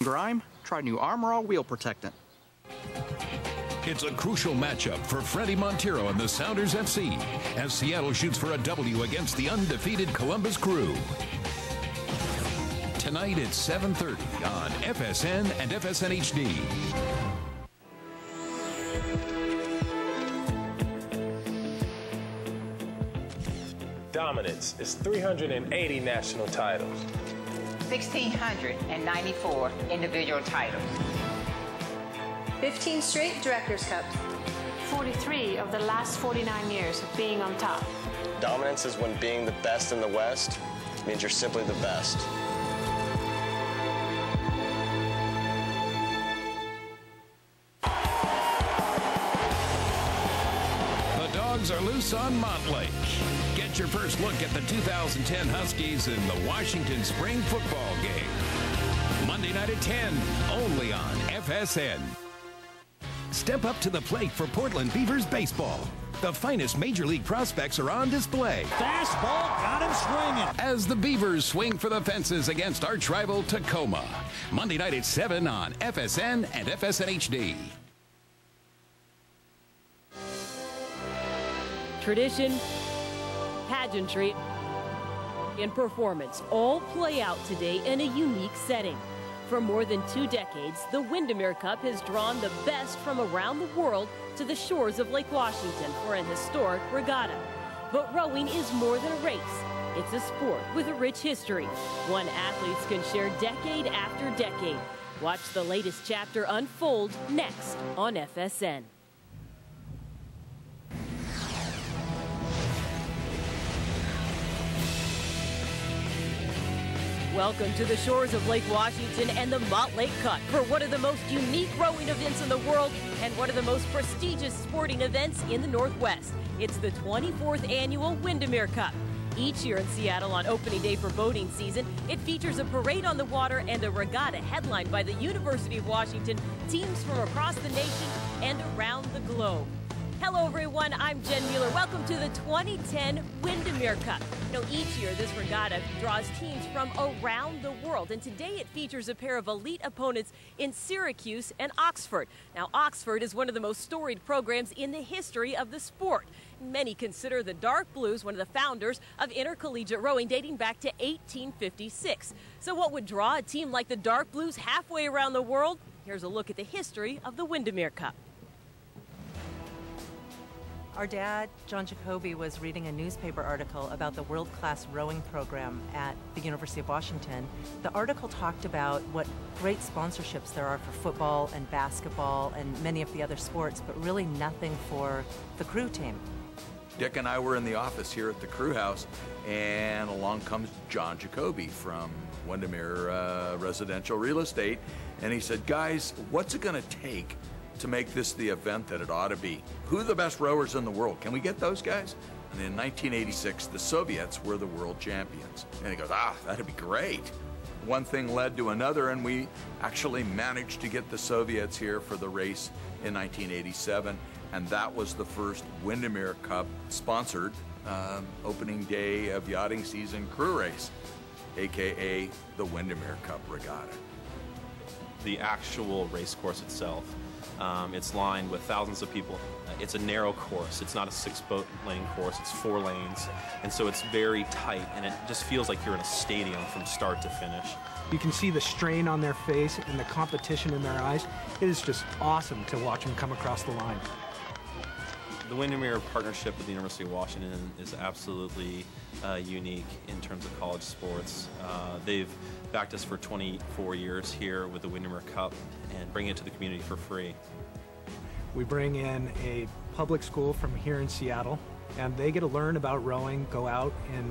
grime, try new Armor All wheel protectant. It's a crucial matchup for Freddie Montero and the Sounders FC as Seattle shoots for a W against the undefeated Columbus Crew. Tonight at 7:30 on FSN and FSN HD. Dominance is 380 national titles. 1,694 individual titles. 15 straight Directors' Cups. 43 of the last 49 years of being on top. Dominance is when being the best in the West means you're simply the best. The Dogs are loose on Montlake. Get your first look at the 2010 Huskies in the Washington Spring Football Game. Monday night at 10, only on FSN. Step up to the plate for Portland Beavers baseball. The finest Major League prospects are on display. Fastball got him swinging. As the Beavers swing for the fences against arch rival Tacoma. Monday night at 7 on FSN and FSN HD. Tradition, pageantry, and performance all play out today in a unique setting. For more than 2 decades, the Windermere Cup has drawn the best from around the world to the shores of Lake Washington for an historic regatta. But rowing is more than a race. It's a sport with a rich history, one athletes can share decade after decade. Watch the latest chapter unfold next on FSN. Welcome to the shores of Lake Washington and the Montlake Cup for one of the most unique rowing events in the world and one of the most prestigious sporting events in the Northwest. It's the 24th annual Windermere Cup. Each year in Seattle on opening day for boating season, it features a parade on the water and a regatta headlined by the University of Washington, teams from across the nation and around the globe. Hello everyone, I'm Jen Mueller. Welcome to the 2010 Windermere Cup. Each year this regatta draws teams from around the world, and today it features a pair of elite opponents in Syracuse and Oxford. Now, Oxford is one of the most storied programs in the history of the sport. Many consider the Dark Blues one of the founders of intercollegiate rowing dating back to 1856. So what would draw a team like the Dark Blues halfway around the world? Here's a look at the history of the Windermere Cup. Our dad, John Jacoby, was reading a newspaper article about the world-class rowing program at the University of Washington. The article talked about what great sponsorships there are for football and basketball and many of the other sports, but really nothing for the crew team. Dick and I were in the office here at the crew house, and along comes John Jacoby from Windermere Residential Real Estate, and he said, guys, what's it going to take to make this the event that it ought to be? Who are the best rowers in the world? Can we get those guys? And in 1986, the Soviets were the world champions. And he goes, that'd be great. One thing led to another, and we actually managed to get the Soviets here for the race in 1987. And that was the first Windermere Cup sponsored opening day of yachting season crew race, AKA the Windermere Cup Regatta. The actual race course itself, it's lined with thousands of people. It's a narrow course. It's not a 6-boat lane course. It's 4 lanes. And so it's very tight, and it just feels like you're in a stadium from start to finish. You can see the strain on their face and the competition in their eyes. It is just awesome to watch them come across the line. The Windermere partnership with the University of Washington is absolutely unique in terms of college sports. They've backed us for 24 years here with the Windermere Cup and bring it to the community for free. We bring in a public school from here in Seattle, and they get to learn about rowing, go out in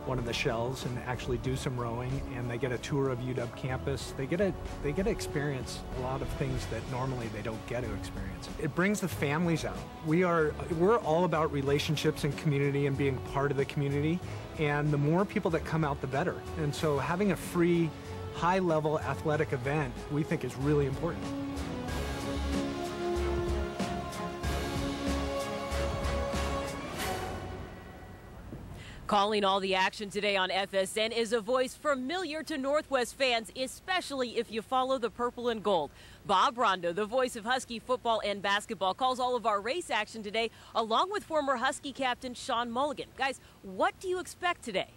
one of the shells and actually do some rowing, and they get a tour of UW campus. They get to experience a lot of things that normally they don't get to experience. It brings the families out. We're all about relationships and community and being part of the community, and the more people that come out, the better. And so having a free, high-level athletic event, we think is really important. Calling all the action today on FSN is a voice familiar to Northwest fans, especially if you follow the purple and gold. Bob Rondo, the voice of Husky football and basketball, calls all of our race action today, along with former Husky captain Sean Mulligan. Guys, what do you expect today?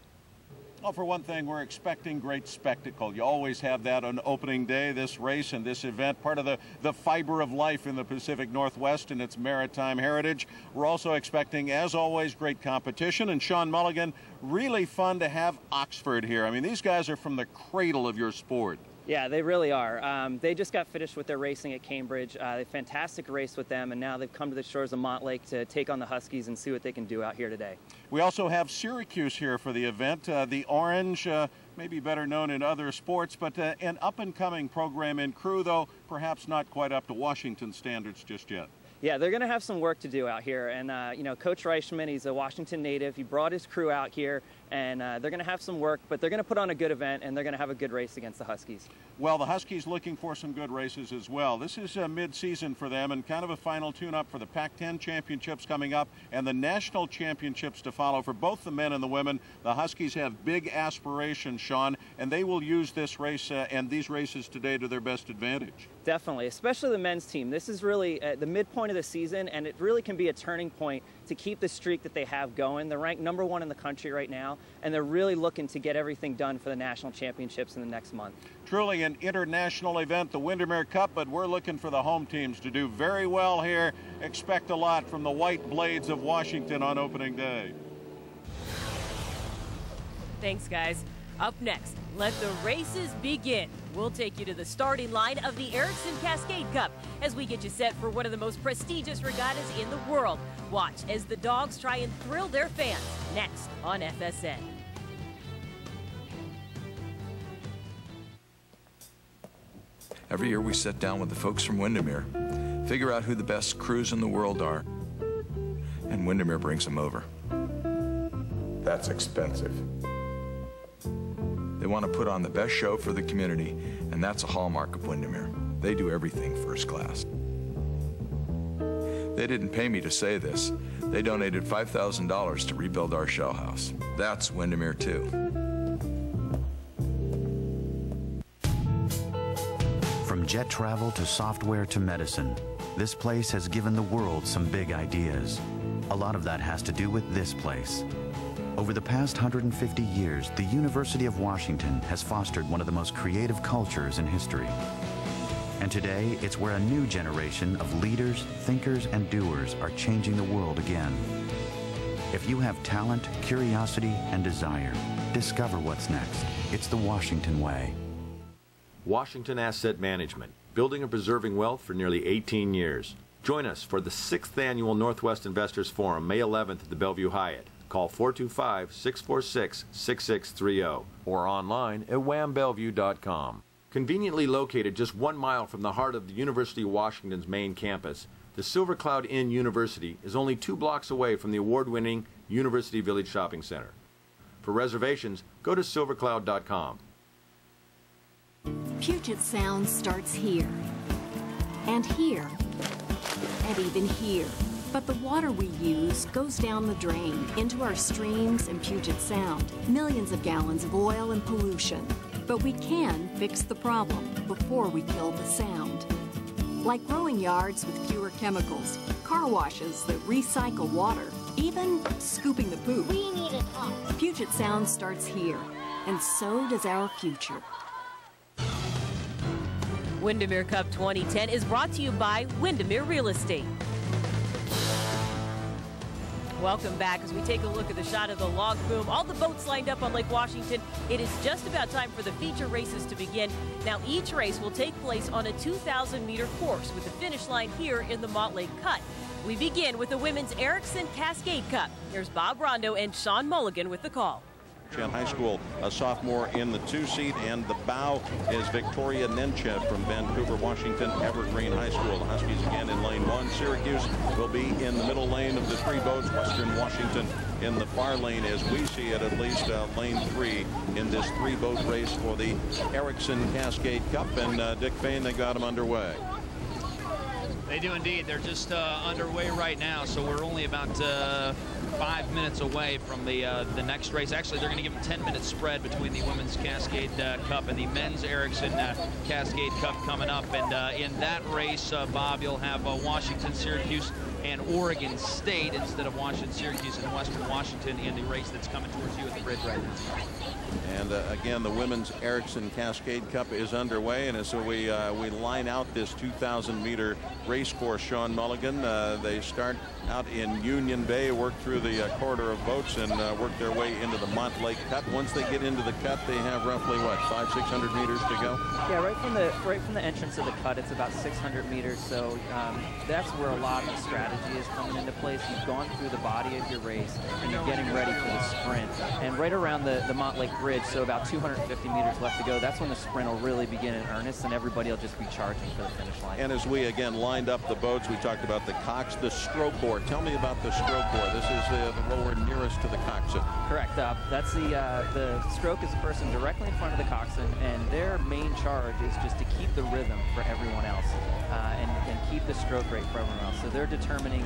Well, for one thing, we're expecting great spectacle. You always have that on opening day, this race and this event, part of the fiber of life in the Pacific Northwest and its maritime heritage. We're also expecting, as always, great competition. And Sean Mulligan, really fun to have Oxford here. I mean, these guys are from the cradle of your sport. Yeah, they really are. They just got finished with their racing at Cambridge. They had a fantastic race with them, and now they've come to the shores of Montlake to take on the Huskies and see what they can do out here today. We also have Syracuse here for the event. The Orange, maybe better known in other sports, but an up-and-coming program in crew, though perhaps not quite up to Washington standards just yet. Yeah, they're going to have some work to do out here. And, you know, Coach Reichman, he's a Washington native. He brought his crew out here, and they're going to have some work, but they're going to put on a good event, and they're going to have a good race against the Huskies. Well, the Huskies looking for some good races as well. This is mid-season for them and kind of a final tune-up for the Pac-10 championships coming up and the national championships to follow for both the men and the women. The Huskies have big aspirations, Sean, and they will use this race and these races today to their best advantage. Definitely, especially the men's team. This is really the midpoint of the season, and it really can be a turning point to keep the streak that they have going. They're ranked #1 in the country right now, and they're really looking to get everything done for the national championships in the next month. Truly an international event, the Windermere Cup, but we're looking for the home teams to do very well here. Expect a lot from the White Blades of Washington on opening day. Thanks, guys. Up next, let the races begin. We'll take you to the starting line of the Erickson Cascade Cup as we get you set for one of the most prestigious regattas in the world. Watch as the dogs try and thrill their fans next on FSN. Every year we sit down with the folks from Windermere, figure out who the best crews in the world are, and Windermere brings them over. That's expensive. They want to put on the best show for the community, and that's a hallmark of Windermere. They do everything first class. They didn't pay me to say this. They donated $5,000 to rebuild our show house. That's Windermere too. From jet travel to software to medicine, this place has given the world some big ideas. A lot of that has to do with this place. Over the past 150 years, the University of Washington has fostered one of the most creative cultures in history. And today, it's where a new generation of leaders, thinkers, and doers are changing the world again. If you have talent, curiosity, and desire, discover what's next. It's the Washington way. Washington Asset Management, building and preserving wealth for nearly 18 years. Join us for the 6th Annual Northwest Investors Forum, May 11th at the Bellevue Hyatt. Call 425-646-6630 or online at whambellevue.com. Conveniently located just 1 mile from the heart of the University of Washington's main campus, the Silver Cloud Inn University is only 2 blocks away from the award-winning University Village Shopping Center. For reservations, go to silvercloud.com. Puget Sound starts here, and here, and even here. But the water we use goes down the drain into our streams and Puget Sound. Millions of gallons of oil and pollution. But we can fix the problem before we kill the sound. Like growing yards with fewer chemicals, car washes that recycle water, even scooping the poop. We need a talk. Puget Sound starts here, and so does our future. Windermere Cup 2010 is brought to you by Windermere Real Estate. Welcome back as we take a look at the shot of the log boom. All the boats lined up on Lake Washington. It is just about time for the feature races to begin. Now, each race will take place on a 2,000-meter course with the finish line here in the Montlake Cut. We begin with the women's Erickson Cascade Cup. Here's Bob Rondo and Sean Mulligan with the call. High School, a sophomore in the 2 seat, and the bow is Victoria Nenchev from Vancouver, Washington, Evergreen High School. The Huskies again in lane 1. Syracuse will be in the middle lane of the 3 boats. Western Washington in the far lane, as we see it, at least lane 3 in this 3-boat race for the Erickson Cascade Cup. And Dick Fain, they got them underway. They do indeed. They're just underway right now, so we're only about 5 minutes away from the next race. Actually, they're going to give them 10-minute spread between the Women's Cascade Cup and the Men's Ericsson Cascade Cup coming up. And in that race, Bob, you'll have Washington, Syracuse, and Oregon State instead of Washington, Syracuse, and Western Washington in the race that's coming towards you at the bridge right now. And again, the Women's Ericsson Cascade Cup is underway, and so we line out this 2,000-meter race course, Sean Mulligan. They start out in Union Bay, work through the corridor of boats, and work their way into the Montlake Cut. Once they get into the cut, they have roughly what, 500-600 meters to go? Yeah, right from the entrance of the cut, it's about 600 meters. So that's where a lot of the strategy is coming into place. You've gone through the body of your race, and you're getting ready for the sprint. And right around the Montlake Bridge, so about 250 meters left to go, that's when the sprint will really begin in earnest, and everybody will just be charging for the finish line. And as we again lined up the boats, we talked about the cocks, the stroke oar. Tell me about the stroke oar. This is the rower nearest to the coxswain. Correct. That's the stroke is the person directly in front of the coxswain, and their main charge is just to keep the rhythm for everyone else, and keep the stroke rate for everyone else. So they're determining,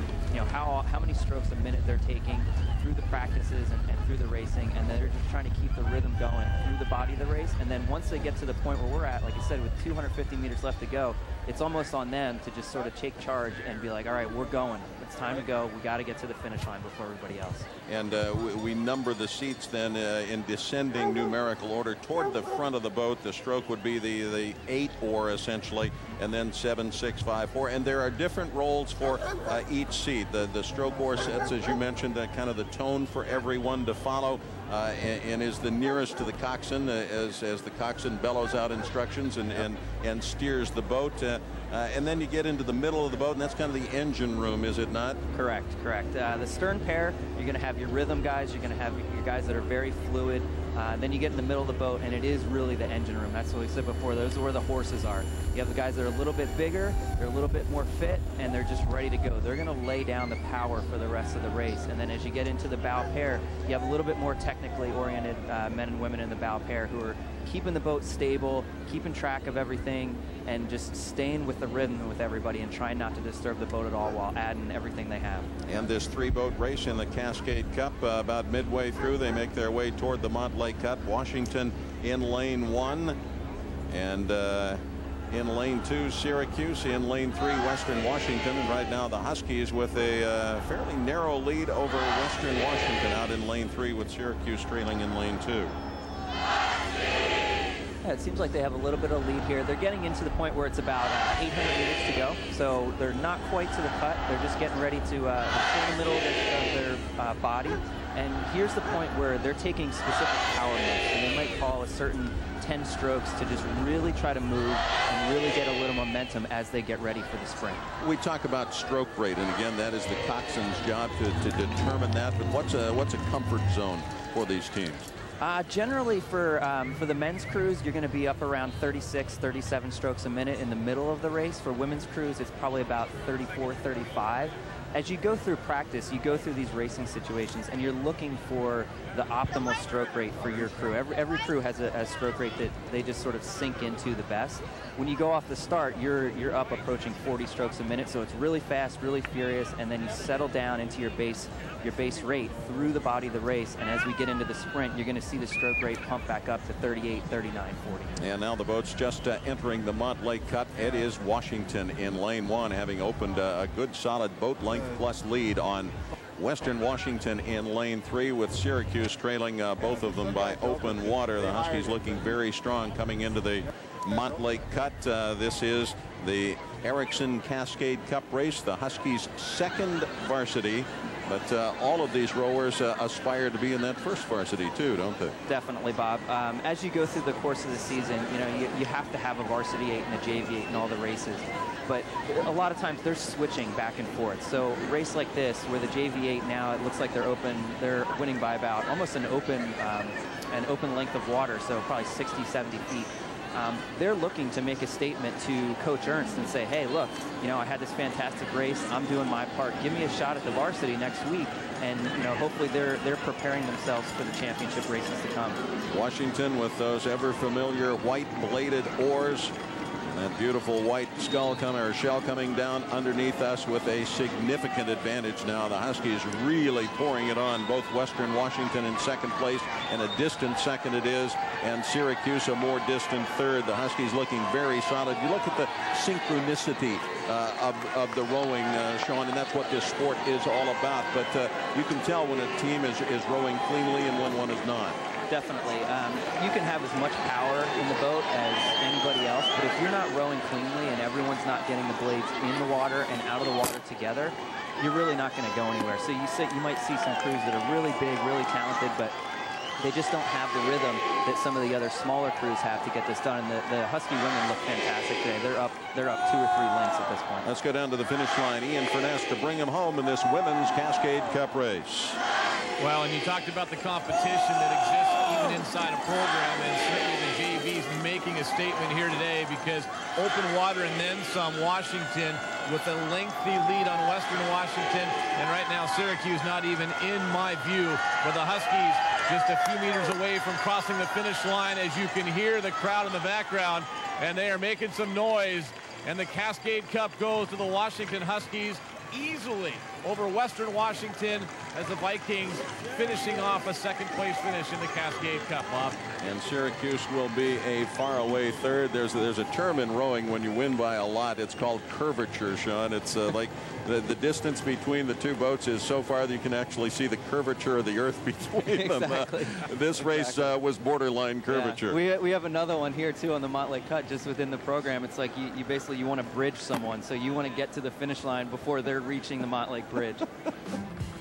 how many strokes a minute they're taking through the practices and through the racing, and they're just trying to keep the rhythm going through the body of the race. And then once they get to the point where we're at, like you said, with 250 meters left to go, it's almost on them to just sort of take charge and be like, all right, we're going. It's time to go. We got to get to the finish line before everybody else. And we number the seats then in descending numerical order. Toward the front of the boat, the stroke would be the 8 oar essentially, and then 7, 6, 5, 4. And there are different roles for each seat. The stroke oar sets, as you mentioned, kind of the tone for everyone to follow. And is the nearest to the coxswain as the coxswain bellows out instructions and steers the boat. And then you get into the middle of the boat, and that's kind of the engine room, is it not? Correct. The stern pair, you're going to have your rhythm guys, you're going to have your guys that are very fluid. Then you get in the middle of the boat, and it is really the engine room. That's what we said before. Those are where the horses are. You have the guys that are a little bit bigger, they're a little bit more fit, and they're just ready to go. They're going to lay down the power for the rest of the race. And then as you get into the bow pair, you have a little bit more technically oriented men and women in the bow pair who are keeping the boat stable, keeping track of everything, and just staying with the rhythm with everybody and trying not to disturb the boat at all while adding everything they have. And this 3-boat race in the Cascade Cup, about midway through, they make their way toward the Montlake Cut. Washington in lane 1, and in lane 2, Syracuse. In lane 3, Western Washington. And right now the Huskies with a fairly narrow lead over Western Washington out in lane 3, with Syracuse trailing in lane 2. Yeah, it seems like they have a little bit of lead here. They're getting into the point where it's about 800 meters to go, so they're not quite to the cut. They're just getting ready to still in the middle of their body. And here's the point where they're taking specific power moves, and they might call a certain 10 strokes to just really try to move and really get a little momentum as they get ready for the sprint. We talk about stroke rate, and again, that is the coxswain's job to determine that. But what's a comfort zone for these teams? Generally, for the men's crews, you're going to be up around 36, 37 strokes a minute in the middle of the race. For women's crews, it's probably about 34, 35. As you go through practice, you go through these racing situations, and you're looking for the optimal stroke rate for your crew. Every crew has a stroke rate that they just sort of sink into the best. When you go off the start, you're up approaching 40 strokes a minute, so it's really fast, really furious, and then you settle down into your base rate through the body of the race. And as we get into the sprint, you're going to see the stroke rate pump back up to 38, 39, 40. And now the boat's just entering the Montlake Cut. It is Washington in lane 1, having opened a good solid boat length plus lead on Western Washington in lane 3, with Syracuse trailing both of them by open water. The Huskies looking very strong coming into the Montlake Cut. This is the Ericsson Cascade Cup race, the Huskies' second varsity. But all of these rowers aspire to be in that first varsity too, don't they? Definitely, Bob. As you go through the course of the season, you have to have a varsity 8 and a JV 8 in all the races. But a lot of times they're switching back and forth. So a race like this, where the JV 8 now, it looks like they're winning by about almost an open length of water, so probably 60, 70 feet. They're looking to make a statement to Coach Ernst and say, hey, look, I had this fantastic race. I'm doing my part. Give me a shot at the varsity next week. And, hopefully they're preparing themselves for the championship races to come. Washington with those ever familiar white bladed oars. That beautiful white shell coming down underneath us with a significant advantage now. The Huskies really pouring it on both Western Washington in second place, and a distant second it is, and Syracuse a more distant third. The Huskies looking very solid. You look at the synchronicity of the rowing, Sean, and that's what this sport is all about. But you can tell when a team is rowing cleanly and when one is not. Definitely. You can have as much power in the boat as anybody else, but if you're not rowing cleanly and everyone's not getting the blades in the water and out of the water together, you're really not going to go anywhere. So you might see some crews that are really big, really talented, but they just don't have the rhythm that some of the other smaller crews have to get this done. And the Husky women look fantastic today. They're up 2 or 3 lengths at this point. Let's go down to the finish line. Ian Furness to bring him home in this women's Cascade Cup race. Well, and you talked about the competition that exists even inside a program, and certainly the JV's making a statement here today, because open water and then some. Washington with a lengthy lead on Western Washington, and right now Syracuse not even in my view, but the Huskies just a few meters away from crossing the finish line, as you can hear the crowd in the background, and they are making some noise, and the Cascade Cup goes to the Washington Huskies easily over Western Washington, as the Vikings finishing off a second-place finish in the Cascade Cup, Bob. And Syracuse will be a far-away third. There's a term in rowing when you win by a lot. It's called curvature, Sean. It's like the distance between the two boats is so far that you can actually see the curvature of the earth between them. This race was borderline curvature. Yeah. We have another one here, too, on the Montlake Cut, just within the program. It's like you basically want to bridge someone, so you want to get to the finish line before they're reaching the Montlake Bridge.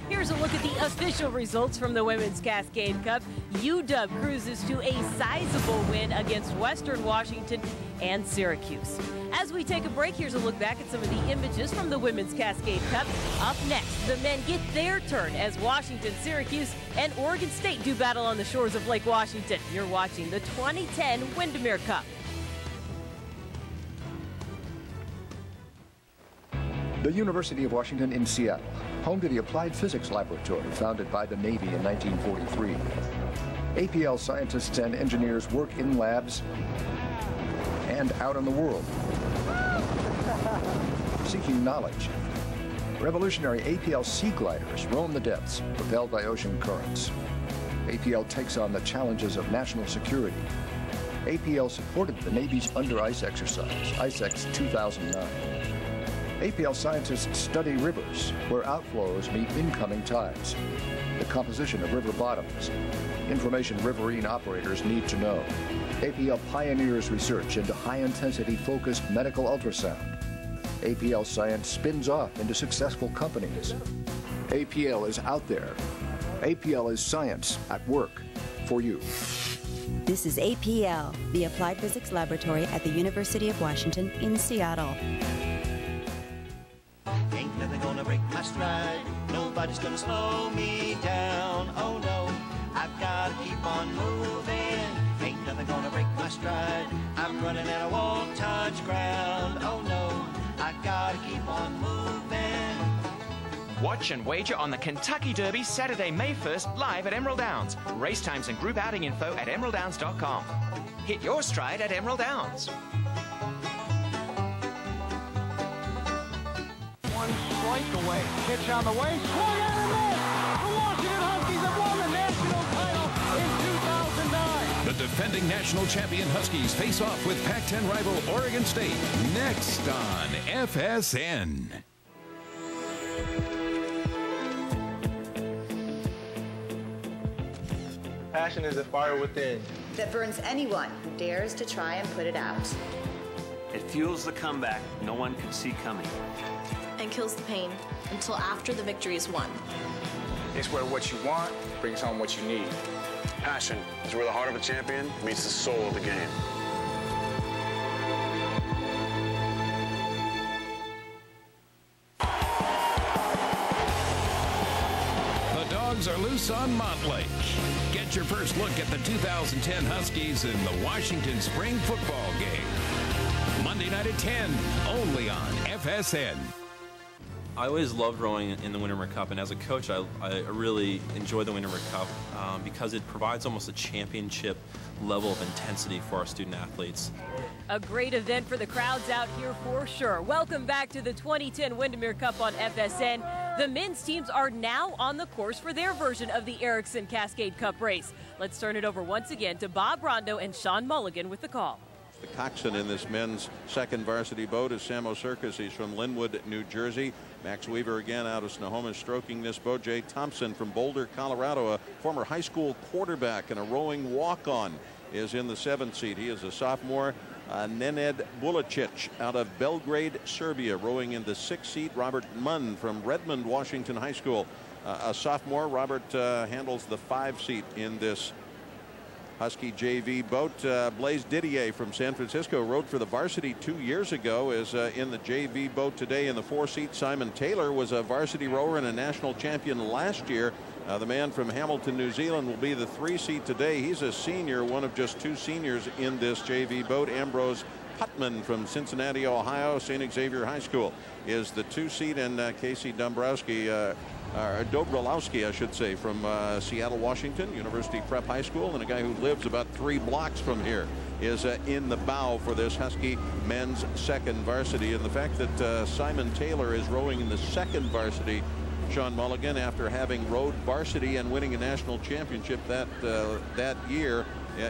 Here's a look at the official results from the Women's Cascade Cup. UW cruises to a sizable win against Western Washington and Syracuse. As we take a break, here's a look back at some of the images from the Women's Cascade Cup. Up next, the men get their turn as Washington, Syracuse, and Oregon State do battle on the shores of Lake Washington. You're watching the 2010 Windermere Cup. The University of Washington in Seattle, home to the Applied Physics Laboratory founded by the Navy in 1943. APL scientists and engineers work in labs and out in the world, seeking knowledge. Revolutionary APL sea gliders roam the depths, propelled by ocean currents. APL takes on the challenges of national security. APL supported the Navy's under-ice exercise, ICEX 2009. APL scientists study rivers where outflows meet incoming tides, the composition of river bottoms, information riverine operators need to know. APL pioneers research into high-intensity focused medical ultrasound. APL science spins off into successful companies. APL is out there. APL is science at work for you. This is APL, the Applied Physics Laboratory at the University of Washington in Seattle. Ain't nothing gonna break my stride. Nobody's gonna slow me down. Oh no, I've gotta keep on moving. Ain't nothing gonna break my stride. I'm running and I won't touch ground. Oh no, I gotta keep on moving. Watch and wager on the Kentucky Derby Saturday, May 1st, live at Emerald Downs. Race times and group outing info at emeralddowns.com. Hit your stride at Emerald Downs. One strike away. Pitch on the way. Swung out and missed. The Washington Huskies have won the national title in 2009. The defending national champion Huskies face off with Pac-10 rival Oregon State next on FSN. Passion is a fire within that burns anyone who dares to try and put it out. It fuels the comeback no one could see coming. And kills the pain until after the victory is won. It's where what you want brings home what you need. Passion is where the heart of a champion meets the soul of the game. The dogs are loose on Montlake. Get your first look at the 2010 Huskies in the Washington Spring Football Game. Monday night at 10, only on FSN. I always loved rowing in the Windermere Cup, and as a coach, I really enjoy the Windermere Cup because it provides almost a championship level of intensity for our student athletes. A great event for the crowds out here for sure. Welcome back to the 2010 Windermere Cup on FSN. The men's teams are now on the course for their version of the Erickson Cascade Cup race. Let's turn it over once again to Bob Rondo and Sean Mulligan with the call. The coxswain in this men's second varsity boat is Samo Circus. He's from Linwood, New Jersey. Max Weaver again out of Snohomish stroking this boat. Jay Thompson from Boulder, Colorado, a former high school quarterback and a rowing walk-on, is in the 7th seat. He is a sophomore. Nenad Bulicic out of Belgrade, Serbia, rowing in the 6th seat. Robert Munn from Redmond, Washington High School, a sophomore. Robert handles the 5 seat in this Husky JV boat. Blaise Didier from San Francisco rowed for the varsity 2 years ago, is in the JV boat today in the 4 seat. Simon Taylor was a varsity rower and a national champion last year. The man from Hamilton, New Zealand, will be the 3 seat today. He's a senior, one of just 2 seniors in this JV boat. Ambrose Putman from Cincinnati, Ohio, St. Xavier High School, is the 2 seat, and Casey Dobrolowski, I should say, from Seattle, Washington, University Prep High School, and a guy who lives about 3 blocks from here, is in the bow for this Husky men's second varsity. And the fact that Simon Taylor is rowing in the second varsity, Sean Mulligan, after having rowed varsity and winning a national championship that year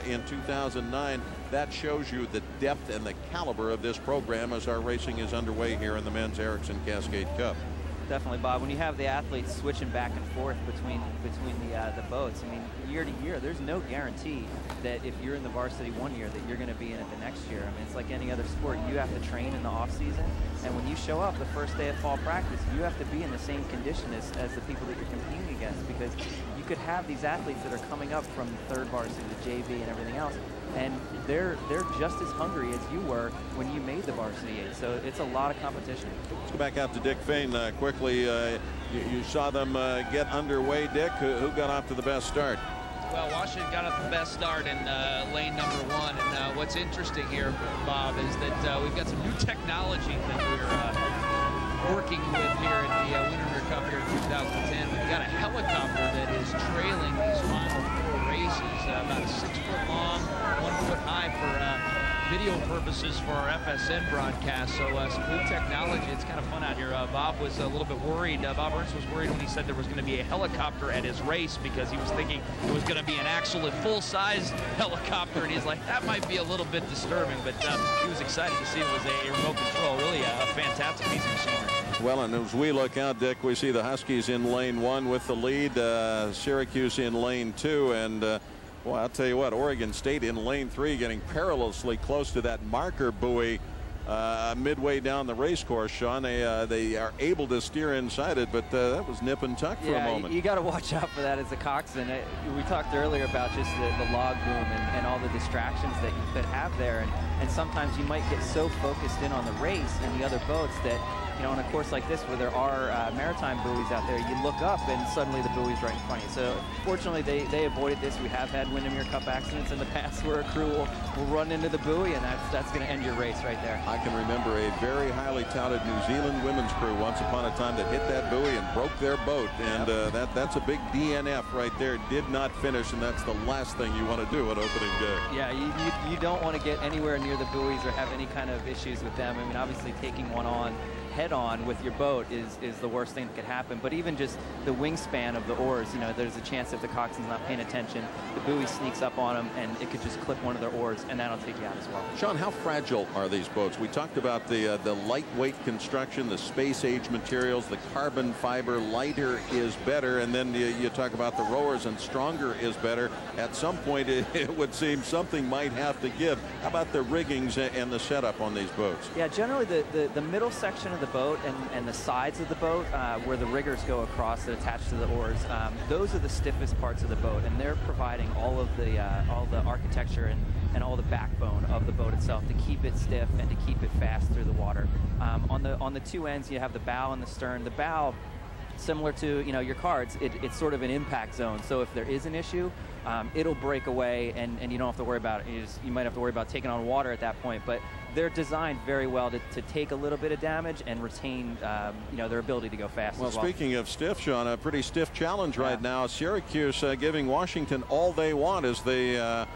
in 2009, that shows you the depth and the caliber of this program as our racing is underway here in the men's Erickson Cascade Cup. Definitely, Bob. When you have the athletes switching back and forth between the boats, I mean, year to year, there's no guarantee that if you're in the varsity one year that you're going to be in it the next year. I mean, it's like any other sport. You have to train in the off season, and when you show up the first day of fall practice, you have to be in the same condition as the people that you're competing against, because you could have these athletes that are coming up from the third varsity, the JV, and everything else, and they're just as hungry as you were when you made the varsity 8. So it's a lot of competition. Let's go back out to Dick Fain quickly. You saw them get underway, Dick. Who got off to the best start? Well, Washington got off the best start in lane number 1. And what's interesting here, Bob, is that we've got some new technology that we're working with here in the Windermere Cup here in 2010. We've got a helicopter that is trailing these final 4 races, about 6 foot long, 1 foot high for video purposes for our FSN broadcast. So some new technology. It's kind of fun out here. Bob was a little bit worried. Bob Ernst was worried when he said there was going to be a helicopter at his race, because he was thinking it was going to be an actual full-size helicopter, and he's like, that might be a little bit disturbing, but he was excited to see it was a remote control. Really a fantastic piece of machinery. Well, and as we look out, Dick, we see the Huskies in lane 1 with the lead, Syracuse in lane 2, and well, I'll tell you what, Oregon State in lane 3, getting perilously close to that marker buoy midway down the race course. Sean, they are able to steer inside it, but that was nip and tuck for a moment. You got to watch out for that as a coxswain. We talked earlier about just the log boom and all the distractions that you could have there, and sometimes you might get so focused in on the race and the other boats that, you know, on a course like this where there are maritime buoys out there, you look up and suddenly the buoy's right in front of you. So fortunately they avoided this. We have had Windermere Cup accidents in the past where a crew will run into the buoy, and that's going to end your race right there. I can remember a very highly touted New Zealand women's crew once upon a time that hit that buoy and broke their boat, and that's a big DNF right there. Did not finish, and that's the last thing you want to do on opening day. Yeah, you don't want to get anywhere near the buoys or have any kind of issues with them. I mean, obviously taking one on head-on with your boat is the worst thing that could happen, but even just the wingspan of the oars, you know, there's a chance if the coxswain's not paying attention, the buoy sneaks up on them and it could just clip one of their oars, and that'll take you out as well. Sean, how fragile are these boats? We talked about the lightweight construction, the space-age materials, the carbon fiber. Lighter is better, and then you talk about the rowers, and stronger is better. At some point it would seem something might have to give. How about the riggings and the setup on these boats? Yeah, generally the middle section of the boat and the sides of the boat where the riggers go across that attach to the oars, those are the stiffest parts of the boat, and they're providing all the architecture and all the backbone of the boat itself to keep it stiff and to keep it fast through the water. On the two ends, you have the bow and the stern. The bow, similar to, you know, your cards, it's sort of an impact zone. So if there is an issue, it'll break away, and you don't have to worry about it. You might have to worry about taking on water at that point, but they're designed very well to take a little bit of damage and retain, you know, their ability to go fast. Well, as well. Speaking of stiff, Sean, a pretty stiff challenge right now. Syracuse giving Washington all they want as the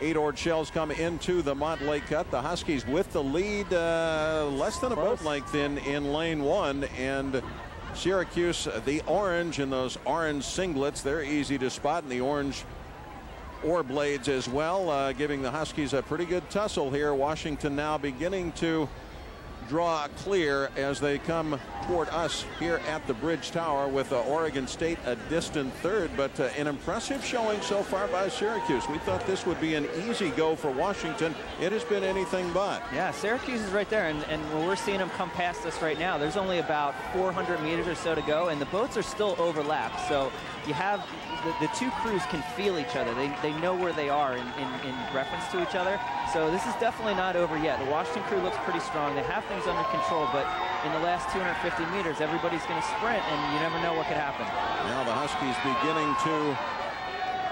8-oared shells come into the Montlake Cut. The Huskies with the lead, less than a boat length in lane 1, and Syracuse, the orange in those orange singlets, they're easy to spot, and the orange oar blades as well, giving the Huskies a pretty good tussle here. Washington now beginning to draw clear as they come toward us here at the Bridge Tower, with Oregon State a distant third, but an impressive showing so far by Syracuse. We thought this would be an easy go for Washington. It has been anything but. Yeah, Syracuse is right there, and when we're seeing them come past us right now, there's only about 400 meters or so to go, and the boats are still overlapped. So you have the two crews can feel each other. They know where they are in reference to each other. So this is definitely not over yet. The Washington crew looks pretty strong. They have things under control, but in the last 250 meters, everybody's going to sprint, and you never know what could happen. Now the Huskies beginning to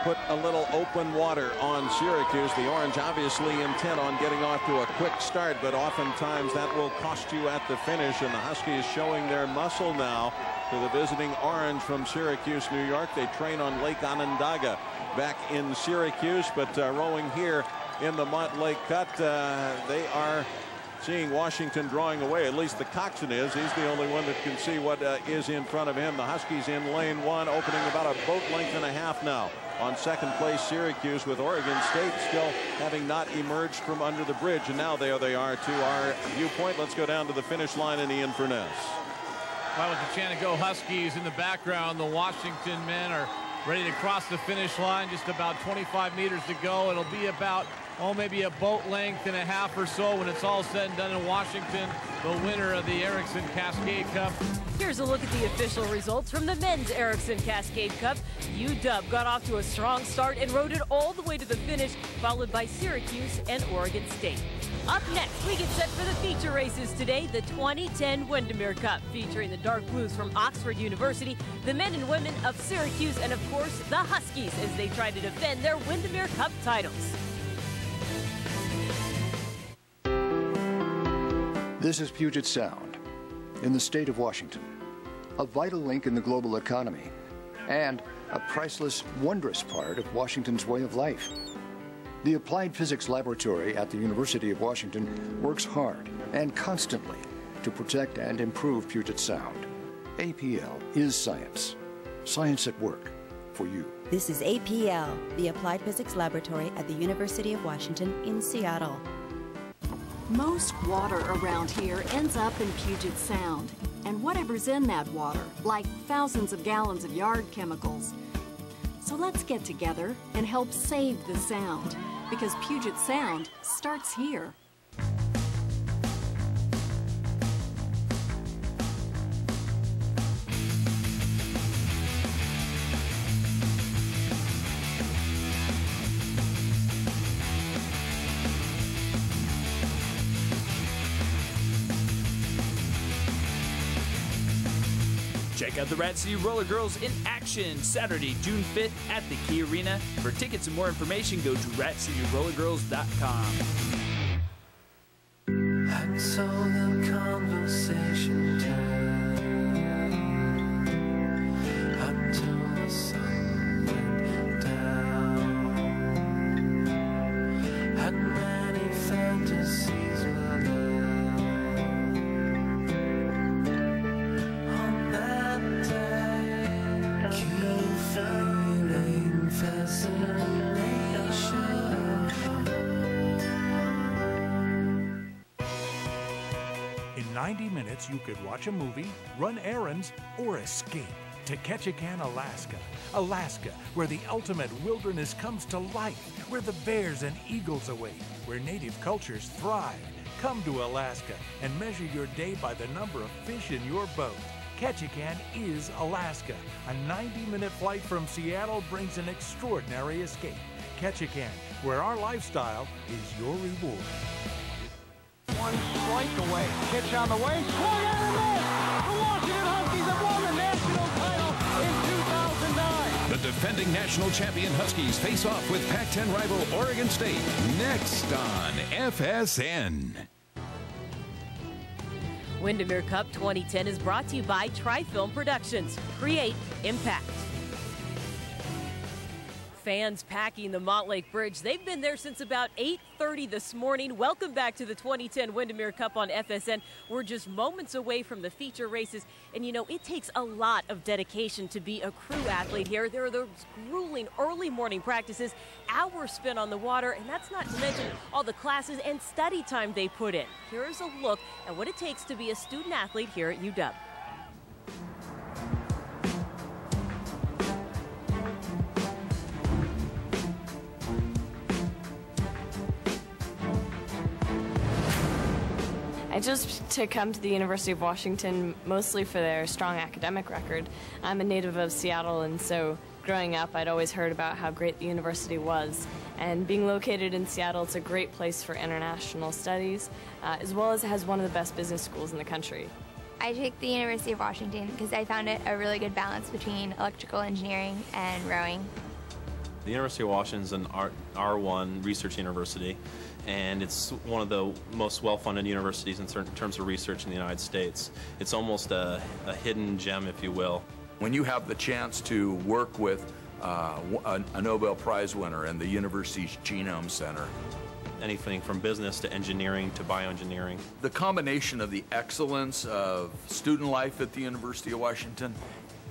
put a little open water on Syracuse. The orange obviously intent on getting off to a quick start, but oftentimes that will cost you at the finish, and the Huskies showing their muscle now to the visiting orange from Syracuse, New York. They train on Lake Onondaga back in Syracuse, but rowing here in the Montlake Cut, they are seeing Washington drawing away. At least the coxswain is. He's the only one that can see what is in front of him. The Huskies in lane 1, opening about a boat length and a half now. On second place, Syracuse, with Oregon State still having not emerged from under the bridge. And now there they are to our viewpoint. Let's go down to the finish line and Ian Furness. Well, with the chant to go Huskies in the background, the Washington men are ready to cross the finish line. Just about 25 meters to go. It'll be about, maybe a boat length and a half or so when it's all said and done in Washington, the winner of the Erickson Cascade Cup. Here's a look at the official results from the men's Erickson Cascade Cup. UW got off to a strong start and rode it all the way to the finish, followed by Syracuse and Oregon State. Up next, we get set for the feature races today, the 2010 Windermere Cup, featuring the Dark Blues from Oxford University, the men and women of Syracuse, and of course, the Huskies as they try to defend their Windermere Cup titles. This is Puget Sound, in the state of Washington, a vital link in the global economy, and a priceless, wondrous part of Washington's way of life. The Applied Physics Laboratory at the University of Washington works hard and constantly to protect and improve Puget Sound. APL is science. Science at work for you. This is APL, the Applied Physics Laboratory at the University of Washington in Seattle. Most water around here ends up in Puget Sound, and whatever's in that water, like thousands of gallons of yard chemicals. So let's get together and help save the sound, because Puget Sound starts here. Check out the Rat City Roller Girls in action Saturday, June 5th at the Key Arena. For tickets and more information, go to ratcityrollergirls.com. I told them conversation turned until the sun went down. Had many fantasies were there. On that day, keep feeling fascination. In 90 minutes, you could watch a movie, run errands, or escape to Ketchikan, Alaska. Alaska, where the ultimate wilderness comes to life, where the bears and eagles await, where native cultures thrive. Come to Alaska and measure your day by the number of fish in your boat. Ketchikan is Alaska. A 90-minute flight from Seattle brings an extraordinary escape. Ketchikan, where our lifestyle is your reward. One strike away. Pitch on the way. Swung out and missed. The Washington Huskies have won the national title in 2009. The defending national champion Huskies face off with Pac-10 rival Oregon State next on FSN. Windermere Cup 2010 is brought to you by Tri-Film Productions. Create impact. Fans packing the Montlake Bridge. They've been there since about 8:30 this morning. Welcome back to the 2010 Windermere Cup on FSN. We're just moments away from the feature races. And you know, it takes a lot of dedication to be a crew athlete here. There are those grueling early morning practices, hours spent on the water, and that's not to mention all the classes and study time they put in. Here's a look at what it takes to be a student athlete here at UW. I chose to come to the University of Washington mostly for their strong academic record. I'm a native of Seattle, and so growing up I'd always heard about how great the university was. And being located in Seattle, it's a great place for international studies, as well as it has one of the best business schools in the country. I picked the University of Washington because I found it a really good balance between electrical engineering and rowing. The University of Washington is an R1 research university, and it's one of the most well-funded universities in terms of research in the United States. It's almost a hidden gem, if you will. When you have the chance to work with a Nobel Prize winner in the university's Genome Center, anything from business to engineering to bioengineering. The combination of the excellence of student life at the University of Washington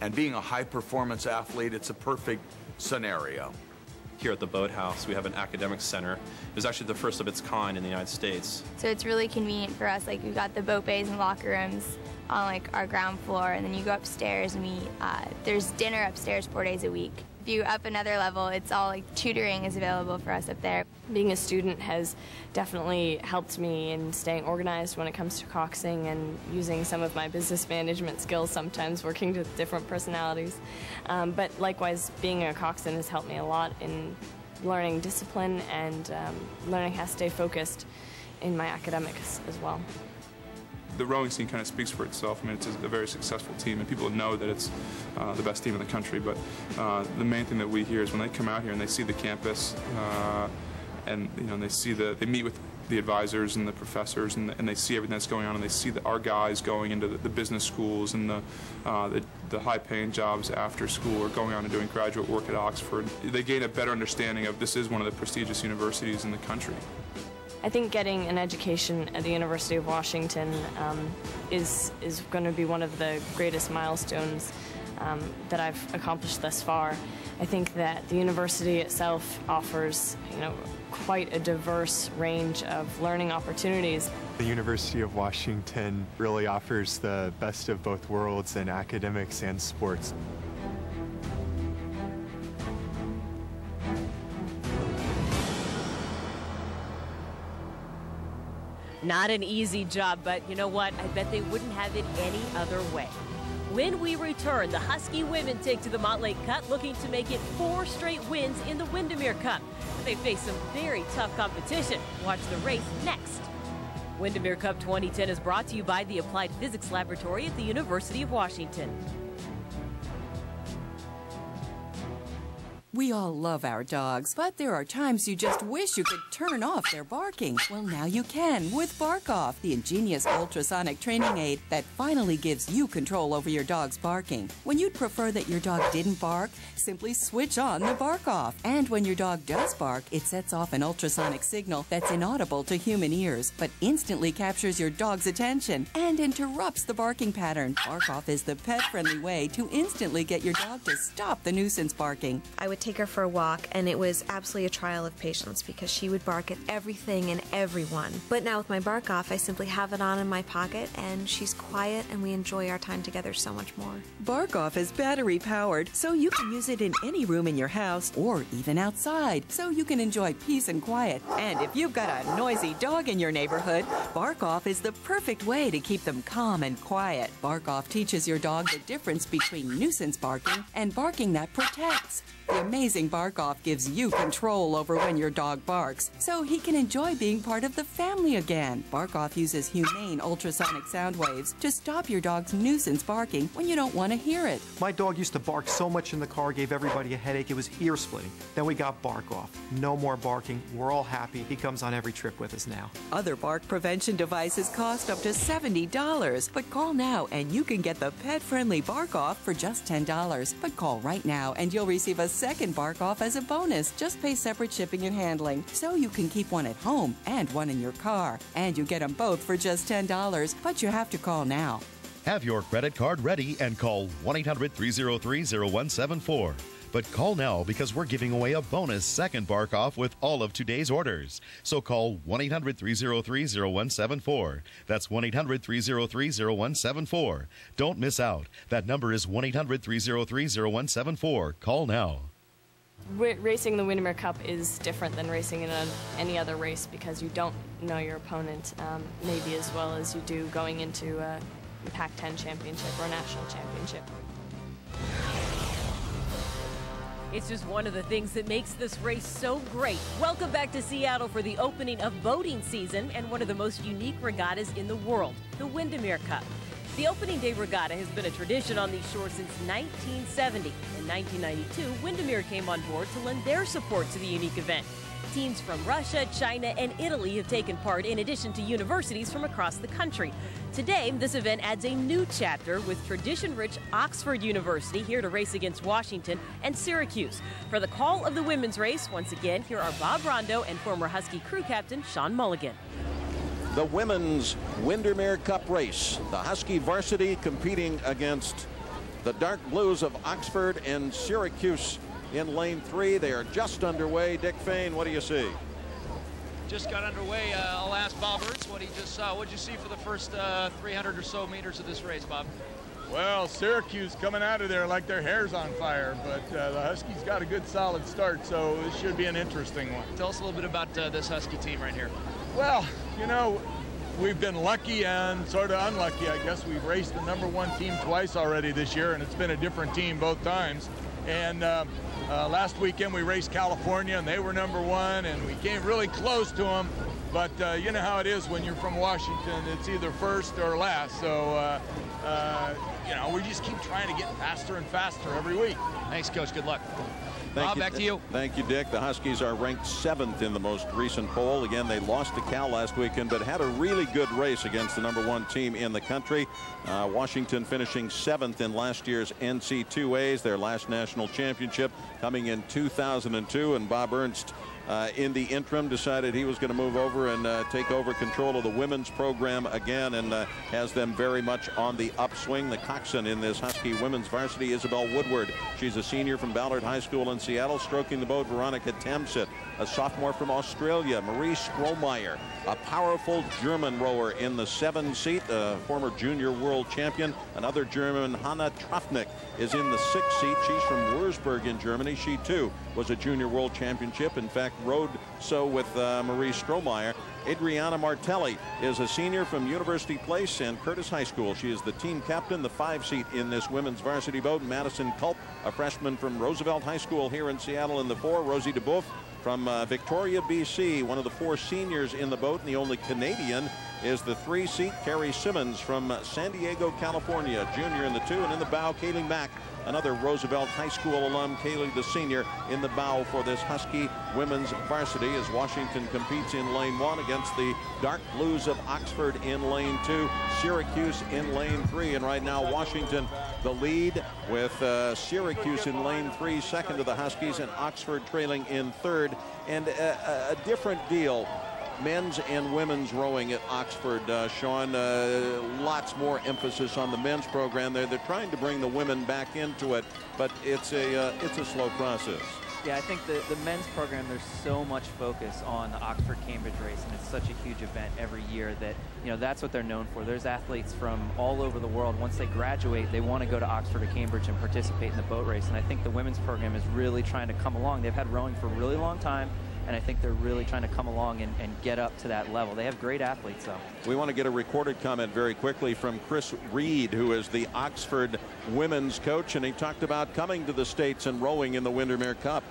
and being a high-performance athlete, it's a perfect scenario. Here at the Boathouse, we have an academic center. It was actually the first of its kind in the United States. So it's really convenient for us. Like, we've got the boat bays and locker rooms on like our ground floor, and then you go upstairs and there's dinner upstairs 4 days a week. If you up another level, it's all like tutoring is available for us up there. Being a student has definitely helped me in staying organized when it comes to coxing and using some of my business management skills sometimes, working with different personalities. But likewise, being a coxswain has helped me a lot in learning discipline and learning how to stay focused in my academics as well. The rowing scene kind of speaks for itself. I mean, it's a very successful team, and people know that it's the best team in the country. But the main thing that we hear is when they come out here and they see the campus, and you know, they meet with the advisors and the professors, and they see everything that's going on, and they see our guys going into the business schools and the high-paying jobs after school, or going on and doing graduate work at Oxford. They gain a better understanding of this is one of the prestigious universities in the country. I think getting an education at the University of Washington is going to be one of the greatest milestones that I've accomplished thus far. I think that the university itself offers, you know, quite a diverse range of learning opportunities. The University of Washington really offers the best of both worlds in academics and sports. Not an easy job, but you know what? I bet they wouldn't have it any other way. When we return, the Husky women take to the Montlake Cup, looking to make it 4 straight wins in the Windermere Cup. They face some very tough competition. Watch the race next. Windermere Cup 2010 is brought to you by the Applied Physics Laboratory at the University of Washington. We all love our dogs, but there are times you just wish you could turn off their barking. Well, now you can with Bark Off, the ingenious ultrasonic training aid that finally gives you control over your dog's barking. When you'd prefer that your dog didn't bark, simply switch on the Bark Off. And when your dog does bark, it sets off an ultrasonic signal that's inaudible to human ears, but instantly captures your dog's attention and interrupts the barking pattern. Bark Off is the pet-friendly way to instantly get your dog to stop the nuisance barking. I would take her for a walk, and it was absolutely a trial of patience because she would bark at everything and everyone. But now with my Bark Off, I simply have it on in my pocket, and she's quiet, and we enjoy our time together so much more. Bark Off is battery powered, so you can use it in any room in your house or even outside, so you can enjoy peace and quiet. And if you've got a noisy dog in your neighborhood, Bark Off is the perfect way to keep them calm and quiet. Bark Off teaches your dog the difference between nuisance barking and barking that protects. The amazing Bark-Off gives you control over when your dog barks, so he can enjoy being part of the family again. Bark-Off uses humane ultrasonic sound waves to stop your dog's nuisance barking when you don't want to hear it. My dog used to bark so much in the car, gave everybody a headache. It was ear splitting. Then we got Bark-Off. No more barking. We're all happy. He comes on every trip with us now. Other bark prevention devices cost up to $70, but call now and you can get the pet-friendly Bark-Off for just $10. But call right now and you'll receive a second Bark-Off as a bonus. Just pay separate shipping and handling, so you can keep one at home and one in your car. And you get them both for just $10, but you have to call now. Have your credit card ready and call 1-800-303-0174. But call now because we're giving away a bonus second Bark-Off with all of today's orders. So call 1-800-303-0174. That's 1-800-303-0174. Don't miss out. That number is 1-800-303-0174. Call now. Racing the Windermere Cup is different than racing in any other race because you don't know your opponent maybe as well as you do going into a Pac-10 championship or a national championship. It's just one of the things that makes this race so great. Welcome back to Seattle for the opening of boating season and one of the most unique regattas in the world, the Windermere Cup. The opening day regatta has been a tradition on these shores since 1970. In 1992, Windermere came on board to lend their support to the unique event. Teams from Russia, China, and Italy have taken part, in addition to universities from across the country. Today, this event adds a new chapter with tradition-rich Oxford University here to race against Washington and Syracuse. For the call of the women's race, once again, here are Bob Rondo and former Husky crew captain Sean Mulligan. The women's Windermere Cup race. The Husky varsity competing against the Dark Blues of Oxford and Syracuse in lane 3. They are just underway. Dick Fain, what do you see? Just got underway. I'll ask Bob Ernst what he just saw. What did you see for the first 300 or so meters of this race, Bob? Well, Syracuse coming out of there like their hair's on fire, but the Huskies got a good solid start, so it should be an interesting one. Tell us a little bit about this Husky team right here. Well, you know, we've been lucky and sort of unlucky, I guess. We've raced the #1 team twice already this year, and it's been a different team both times. And last weekend we raced California, and they were #1, and we came really close to them. But you know how it is when you're from Washington. It's either first or last. So, you know, we just keep trying to get faster and faster every week. Thanks, Coach. Good luck. Bob, back to you. Thank you, Dick. The Huskies are ranked 7th in the most recent poll. Again, they lost to Cal last weekend, but had a really good race against the #1 team in the country. Washington finishing 7th in last year's NC2As, their last national championship, coming in 2002. And Bob Ernst, in the interim, decided he was going to move over and take over control of the women's program again, and has them very much on the upswing. The coxswain in this Husky women's varsity, Isabel Woodward. She's a senior from Ballard High School in Seattle. Stroking the boat, Veronica Temsit, a sophomore from Australia. Marie Strohmeyer, a powerful German rower in the 7-seat, former junior world champion. Another German, Hanna Trafnik, is in the 6th seat. She's from Würzburg in Germany. She too was a junior world championship. In fact, rode so with Marie Strohmeyer. Adriana Martelli is a senior from University Place and Curtis High School. She is the team captain, the 5-seat in this women's varsity boat. Madison Culp, a freshman from Roosevelt High School here in Seattle in the 4. Rosie DeBoeuf from Victoria, BC, one of the 4 seniors in the boat, and the only Canadian is the 3-seat Carrie Simmons from San Diego, California, junior in the 2. And in the bow, Kaylee Mack, another Roosevelt High School alum. Kaylee, the senior, in the bow for this Husky women's varsity as Washington competes in lane 1 against the Dark Blues of Oxford in lane 2, Syracuse in lane 3. And right now, Washington the lead with Syracuse in lane 3, second to the Huskies, and Oxford trailing in 3rd. And a different deal. Men's and women's rowing at Oxford, Sean. Lots more emphasis on the men's program. They're trying to bring the women back into it, but it's a slow process. Yeah, I think the men's program, there's so much focus on the Oxford-Cambridge race, and it's such a huge event every year that, you know, that's what they're known for. There's athletes from all over the world. Once they graduate, they want to go to Oxford or Cambridge and participate in the boat race, and I think the women's program is really trying to come along. They've had rowing for a really long time, and I think they're really trying to come along and get up to that level. They have great athletes, though. We want to get a recorded comment very quickly from Chris Reed, who is the Oxford women's coach, and he talked about coming to the States and rowing in the Windermere Cup.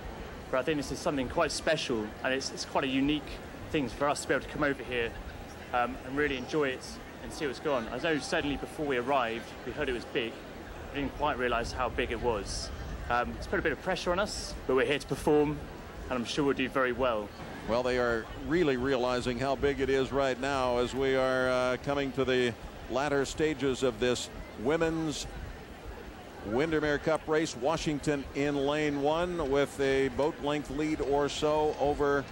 But I think this is something quite special, and it's quite a unique thing for us to be able to come over here and really enjoy it and see what's going on. I know certainly before we arrived, we heard it was big. We didn't quite realise how big it was. It's put a bit of pressure on us, but we're here to perform, and I'm sure we'll do very well. Well, they are really realizing how big it is right now as we are coming to the latter stages of this women's Windermere Cup race. Washington in lane 1 with a boat length lead or so over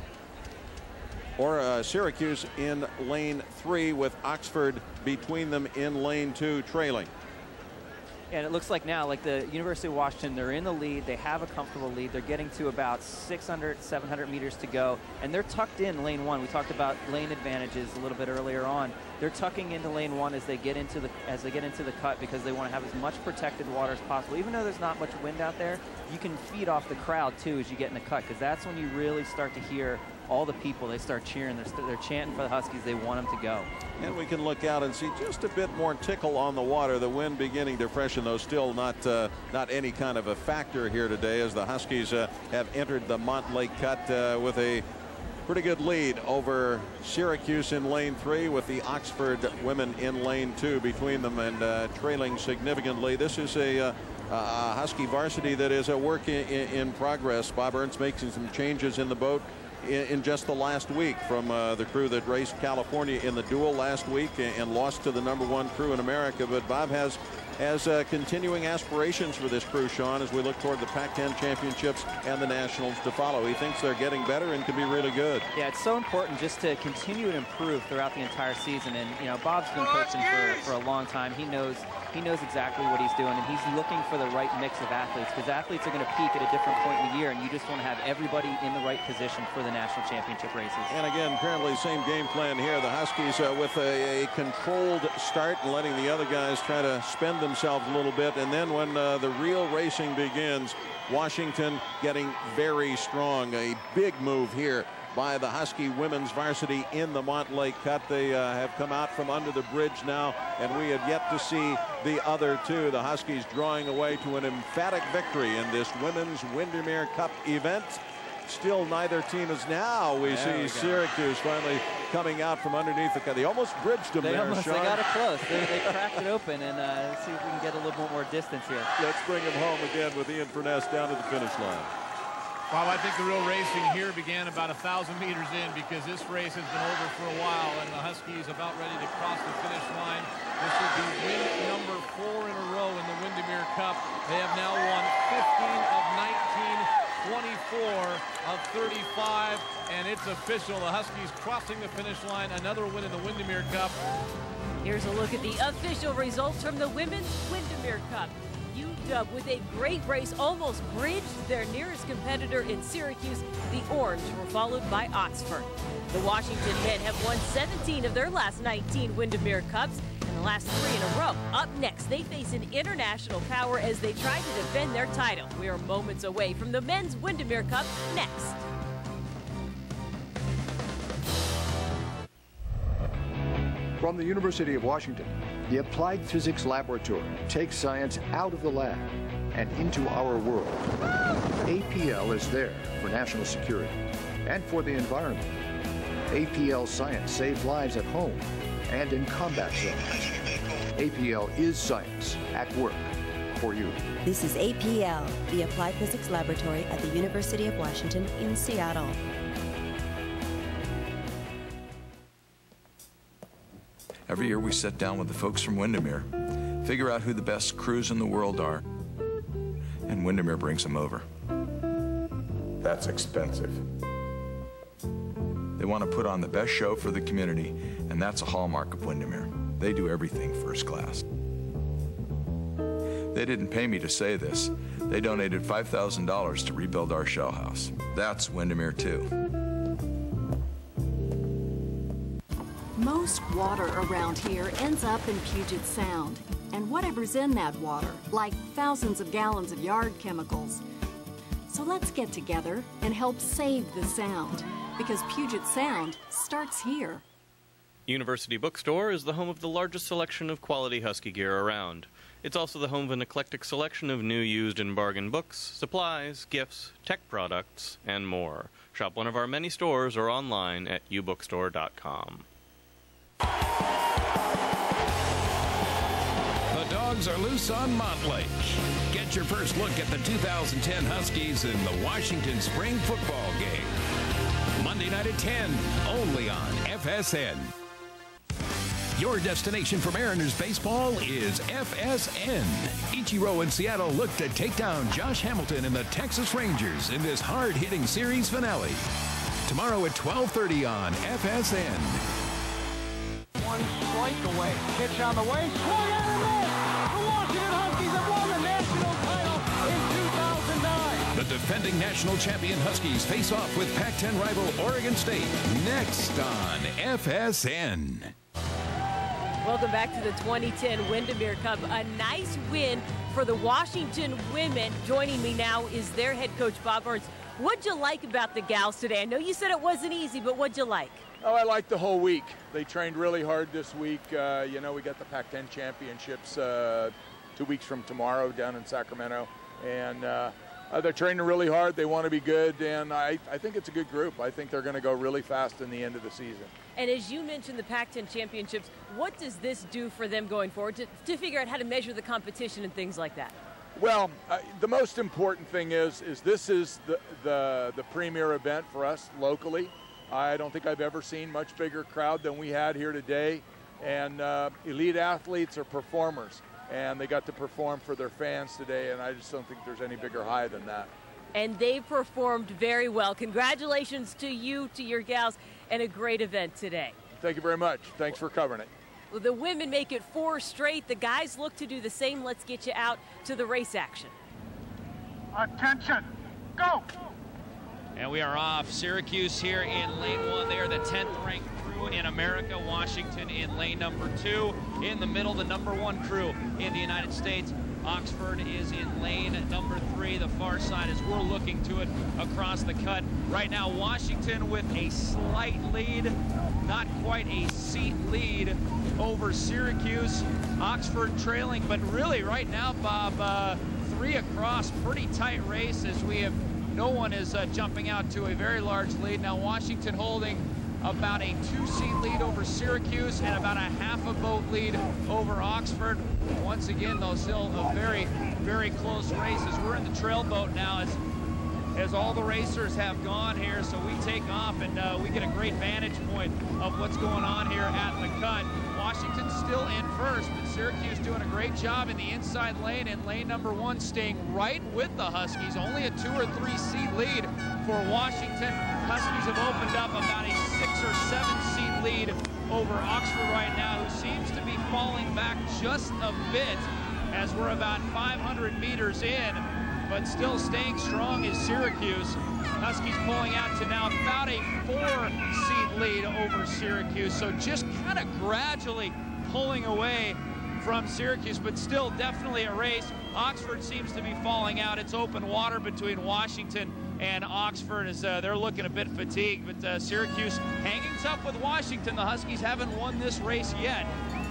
Syracuse in lane 3 with Oxford between them in lane 2 trailing. And it looks like now, like the University of Washington, they're in the lead. They have a comfortable lead. They're getting to about 600, 700 meters to go, and they're tucked in lane 1. We talked about lane advantages a little bit earlier on. They're tucking into lane 1 as they get into the cut because they want to have as much protected water as possible. Even though there's not much wind out there, you can feed off the crowd too as you get in the cut, because that's when you really start to hear all the people. They start cheering. They're chanting for the Huskies. They want them to go. And we can look out and see just a bit more tickle on the water. The wind beginning to freshen, though still not any kind of a factor here today, as the Huskies have entered the Montlake Cut with a pretty good lead over Syracuse in lane 3, with the Oxford women in lane 2 between them and trailing significantly. This is a Husky varsity that is a work in progress. Bob Ernst making some changes in the boat in just the last week from the crew that raced California in the duel last week and lost to the #1 crew in America. But Bob has continuing aspirations for this crew, Sean, as we look toward the Pac-10 championships and the nationals to follow. He thinks they're getting better and can be really good. Yeah, it's so important just to continue to improve throughout the entire season. And you know, Bob's been coaching for a long time. He knows exactly what he's doing, and he's looking for the right mix of athletes, because athletes are going to peak at a different point in the year, and you just want to have everybody in the right position for the national championship races. And again, apparently same game plan here. The Huskies with a controlled start and letting the other guys try to spend themselves a little bit, and then when the real racing begins, Washington getting very strong. A big move here by the Husky women's varsity in the Montlake Cut. They have come out from under the bridge now, and we have yet to see the other two. The Huskies drawing away to an emphatic victory in this women's Windermere Cup event. Still neither team is now. We see Syracuse finally coming out from underneath the cut. They almost bridged them there, Sean. They got it close. They cracked it open, and see if we can get a little bit more distance here. Let's bring him home again with Ian Furness down to the finish line. Well, I think the real racing here began about 1,000 meters in, because this race has been over for a while, and the Huskies about ready to cross the finish line. This will be win number 4 in a row in the Windermere Cup. They have now won 15 of 19, 24 of 35, and it's official. The Huskies crossing the finish line. Another win in the Windermere Cup. Here's a look at the official results from the Women's Windermere Cup. UW, with a great race, almost bridged their nearest competitor in Syracuse. The Orange were followed by Oxford. The Washington men have won 17 of their last 19 Windermere Cups, and the last 3 in a row. Up next, they face an international power as they try to defend their title. We are moments away from the men's Windermere Cup next. From the University of Washington, the Applied Physics Laboratory takes science out of the lab and into our world. APL is there for national security and for the environment. APL science saves lives at home and in combat zones. APL is science at work for you. This is APL, the Applied Physics Laboratory at the University of Washington in Seattle. Every year we sit down with the folks from Windermere, figure out who the best crews in the world are, and Windermere brings them over. That's expensive. They want to put on the best show for the community, and that's a hallmark of Windermere. They do everything first class. They didn't pay me to say this. They donated $5,000 to rebuild our show house. That's Windermere too. Most water around here ends up in Puget Sound, and whatever's in that water, like thousands of gallons of yard chemicals, So let's get together and help save the sound, because Puget Sound starts here. University Bookstore is the home of the largest selection of quality Husky gear around. It's also the home of an eclectic selection of new, used, and bargain books, supplies, gifts, tech products, and more. Shop one of our many stores or online at ubookstore.com. The dogs are loose on Montlake. Get your first look at the 2010 Huskies in the Washington Spring Football Game. Monday night at 10, only on FSN. Your destination for Mariners baseball is FSN. Ichiro in Seattle look to take down Josh Hamilton and the Texas Rangers in this hard-hitting series finale. Tomorrow at 12:30 on FSN. One strike away. Pitch on the way. Swung out and missed. The Washington Huskies have won the national title in 2009. The defending national champion Huskies face off with Pac-10 rival Oregon State next on FSN. Welcome back to the 2010 Windermere Cup. A nice win for the Washington women. Joining me now is their head coach, Bob Burns. What'd you like about the gals today? I know you said it wasn't easy, but what'd you like? Oh, I liked the whole week. They trained really hard this week. You know, we got the Pac-10 championships 2 weeks from tomorrow down in Sacramento. And they're training really hard. They want to be good. And I think it's a good group. I think they're going to go really fast in the end of the season. And as you mentioned the Pac-10 championships, what does this do for them going forward to figure out how to measure the competition and things like that? Well, the most important thing is this is the premier event for us locally. I don't think I've ever seen much bigger crowd than we had here today. And elite athletes are performers, and they got to perform for their fans today, and I just don't think there's any bigger high than that. And they performed very well. Congratulations to you, to your gals, and a great event today. Thank you very much. Thanks for covering it. Well, the women make it 4 straight. The guys look to do the same. Let's get you out to the race action. Attention, go! And we are off. Syracuse here in lane 1. They are the 10th ranked crew in America. Washington in lane number 2. In the middle, the number 1 crew in the United States. Oxford is in lane number 3, the far side, as we're looking to it across the cut. Right now, Washington with a slight lead, not quite a seat lead over Syracuse. Oxford trailing, but really right now, Bob, 3 across, pretty tight race as we have, no one is jumping out to a very large lead. Now Washington holding about a 2-seat lead over Syracuse and about a half a boat lead over Oxford. Once again, though, still a very, very close race as we're in the trail boat now as all the racers have gone here. So we take off and we get a great vantage point of what's going on here at the cut. Washington still in first, but Syracuse doing a great job in the inside lane, and lane number 1 staying right with the Huskies. Only a 2 or 3 seat lead for Washington. Huskies have opened up about a 6 or 7 seat lead over Oxford right now, who seems to be falling back just a bit as we're about 500 meters in, but still staying strong is Syracuse. Huskies pulling out to now about a 4-seat lead over Syracuse, so just kind of gradually pulling away from Syracuse, but still definitely a race. Oxford seems to be falling out. It's open water between Washington and Oxford as they're looking a bit fatigued, but Syracuse hanging tough with Washington. The Huskies haven't won this race yet,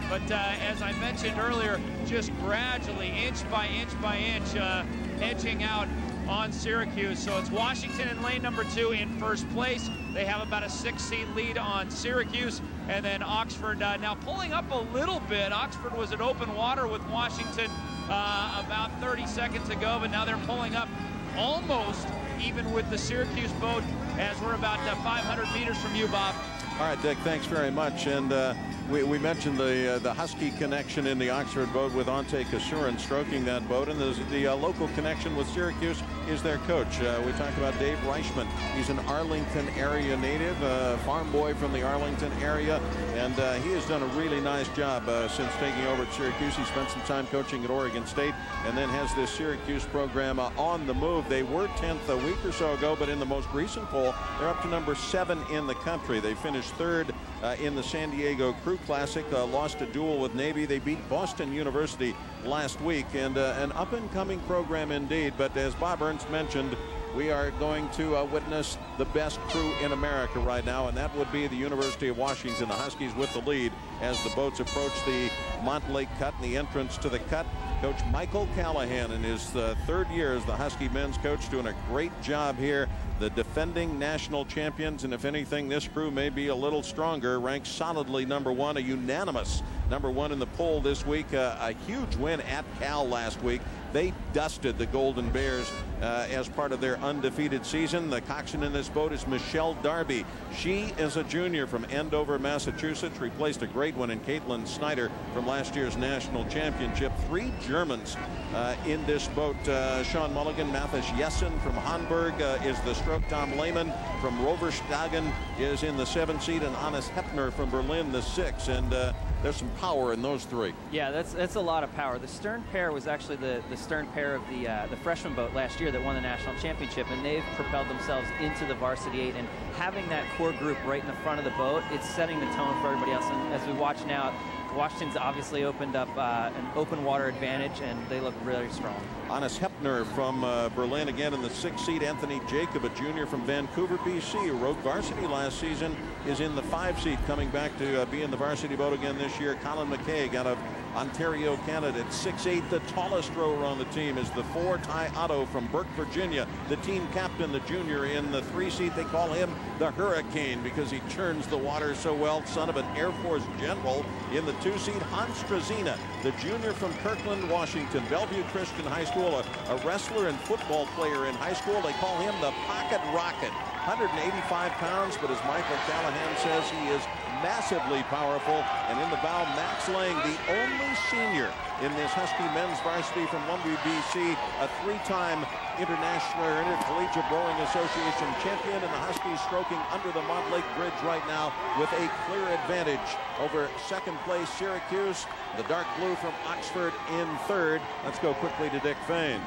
but as I mentioned earlier, just gradually, inch by inch, edging out on Syracuse. So it's Washington in lane number 2 in first place. They have about a 6-seat lead on Syracuse, and then Oxford now pulling up a little bit. Oxford was at open water with Washington about 30 seconds ago, but now they're pulling up almost even with the Syracuse boat as we're about 500 meters from you, Bob. All right, Dick, thanks very much. And we mentioned the Husky connection in the Oxford boat with Ante Kasurin stroking that boat, and the local connection with Syracuse is their coach. We talked about Dave Reichman. He's an Arlington area native, farm boy from the Arlington area, and he has done a really nice job since taking over at Syracuse. He spent some time coaching at Oregon State and then has this Syracuse program on the move. They were 10th a week or so ago, but in the most recent poll, they're up to number 7 in the country. They finished 3rd in the San Diego Crew Classic, lost a duel with Navy. They beat Boston University last week, and an up-and-coming program indeed. But as Bob Ernst mentioned, we are going to witness the best crew in America right now, and that would be the University of Washington. The Huskies with the lead as the boats approach the Montlake Cut and the entrance to the cut. Coach Michael Callahan in his third year as the Husky men's coach, doing a great job here. The defending national champions, and if anything, this crew may be a little stronger, ranked solidly #1, a unanimous #1 in the poll this week. A huge win at Cal last week. They dusted the Golden Bears as part of their undefeated season. The coxswain in this boat is Michelle Darby. She is a junior from Andover, Massachusetts, replaced a great one in Caitlin Snyder from last year's national championship. 3 Germans in this boat. Sean Mulligan, Mathis Jessen from Hamburg is the stroke. Tom Lehman from Roverstagen is in the 7th seat, and Hannes Heppner from Berlin the 6th. And there's some power in those 3. Yeah, that's a lot of power. The stern pair was actually the stern pair of the freshman boat last year that won the national championship, and they've propelled themselves into the varsity 8. And having that core group right in the front of the boat, it's setting the tone for everybody else. And as we watch now, Washington's obviously opened up an open water advantage, and they look really strong. Hannes Heppner from Berlin again in the 6th seat. Anthony Jacob, a junior from Vancouver, BC, who rode varsity last season, is in the 5 seat, coming back to be in the varsity boat again this year. Colin McKay out of Ontario, Canada, at 6'8". The tallest rower on the team is the 4 Ty Otto from Burke, Virginia. The team captain, the junior, in the 3 seat. They call him the Hurricane because he churns the water so well. Son of an Air Force general. In the 2 seat, Hans Strazina, the junior from Kirkland, Washington, Bellevue Christian High School, a wrestler and football player in high school. They call him the Pocket Rocket. 185 pounds, but as Michael Callahan says, he is massively powerful. And in the bow, Max Lang, the only senior in this Husky men's varsity from Lumby, BC, a 3-time International or Intercollegiate Rowing Association champion, and the Huskies stroking under the Montlake Bridge right now with a clear advantage over 2nd place Syracuse, the dark blue from Oxford in 3rd. Let's go quickly to Dick Fain.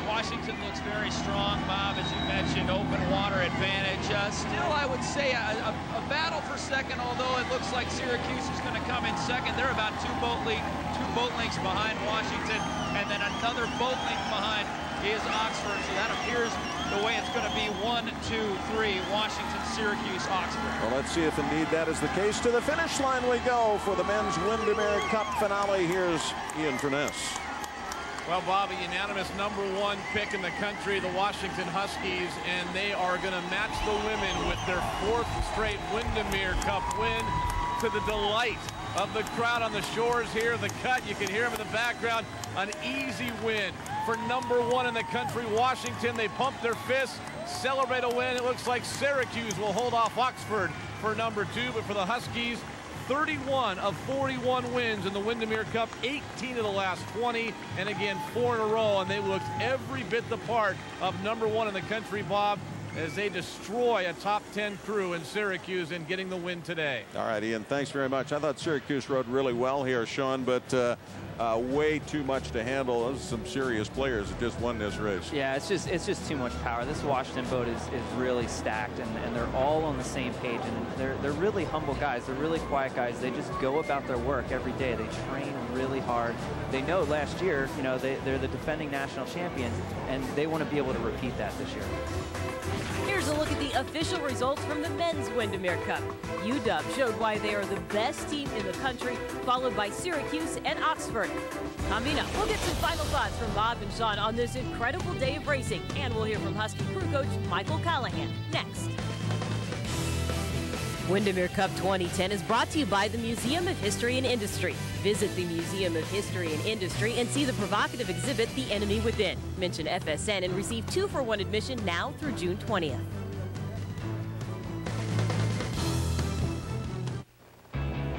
Washington looks very strong, Bob, as you mentioned, open water advantage. Still, I would say a battle for 2nd, although it looks like Syracuse is going to come in 2nd. They're about 2 boat lengths behind Washington, and then another boat length behind is Oxford. So that appears the way it's going to be 1, 2, 3, Washington, Syracuse, Oxford. Well, let's see if indeed that is the case. To the finish line we go for the men's Windermere Cup finale. Here's Ian Furness. Well, Bob, a unanimous #1 pick in the country, the Washington Huskies, and they are going to match the women with their 4th straight Windermere Cup win, to the delight of the crowd on the shores here. The cut, you can hear them in the background. An easy win for #1 in the country, Washington. They pump their fists, celebrate a win. It looks like Syracuse will hold off Oxford for #2, but for the Huskies, 31 of 41 wins in the Windermere Cup, 18 of the last 20, and again 4 in a row, and they looked every bit the part of #1 in the country, Bob, as they destroy a top 10 crew in Syracuse and getting the win today. All right, Ian, thanks very much. I thought Syracuse rode really well here, Sean, but way too much to handle. Those are some serious players that just won this race. Yeah, it's just too much power. This Washington boat is really stacked, and they're all on the same page, and they're really humble guys. They're really quiet guys. They just go about their work every day. They train really hard. They know last year, you know, they're the defending national champions, and they want to be able to repeat that this year. Here's a look at the official results from the men's Windermere Cup. UW showed why they are the best team in the country, followed by Syracuse and Oxford. Coming up, we'll get some final thoughts from Bob and Sean on this incredible day of racing, and we'll hear from Husky crew coach Michael Callahan next. Windermere Cup 2010 is brought to you by the Museum of History and Industry. Visit the Museum of History and Industry and see the provocative exhibit, The Enemy Within. Mention FSN and receive 2-for-1 admission now through June 20th.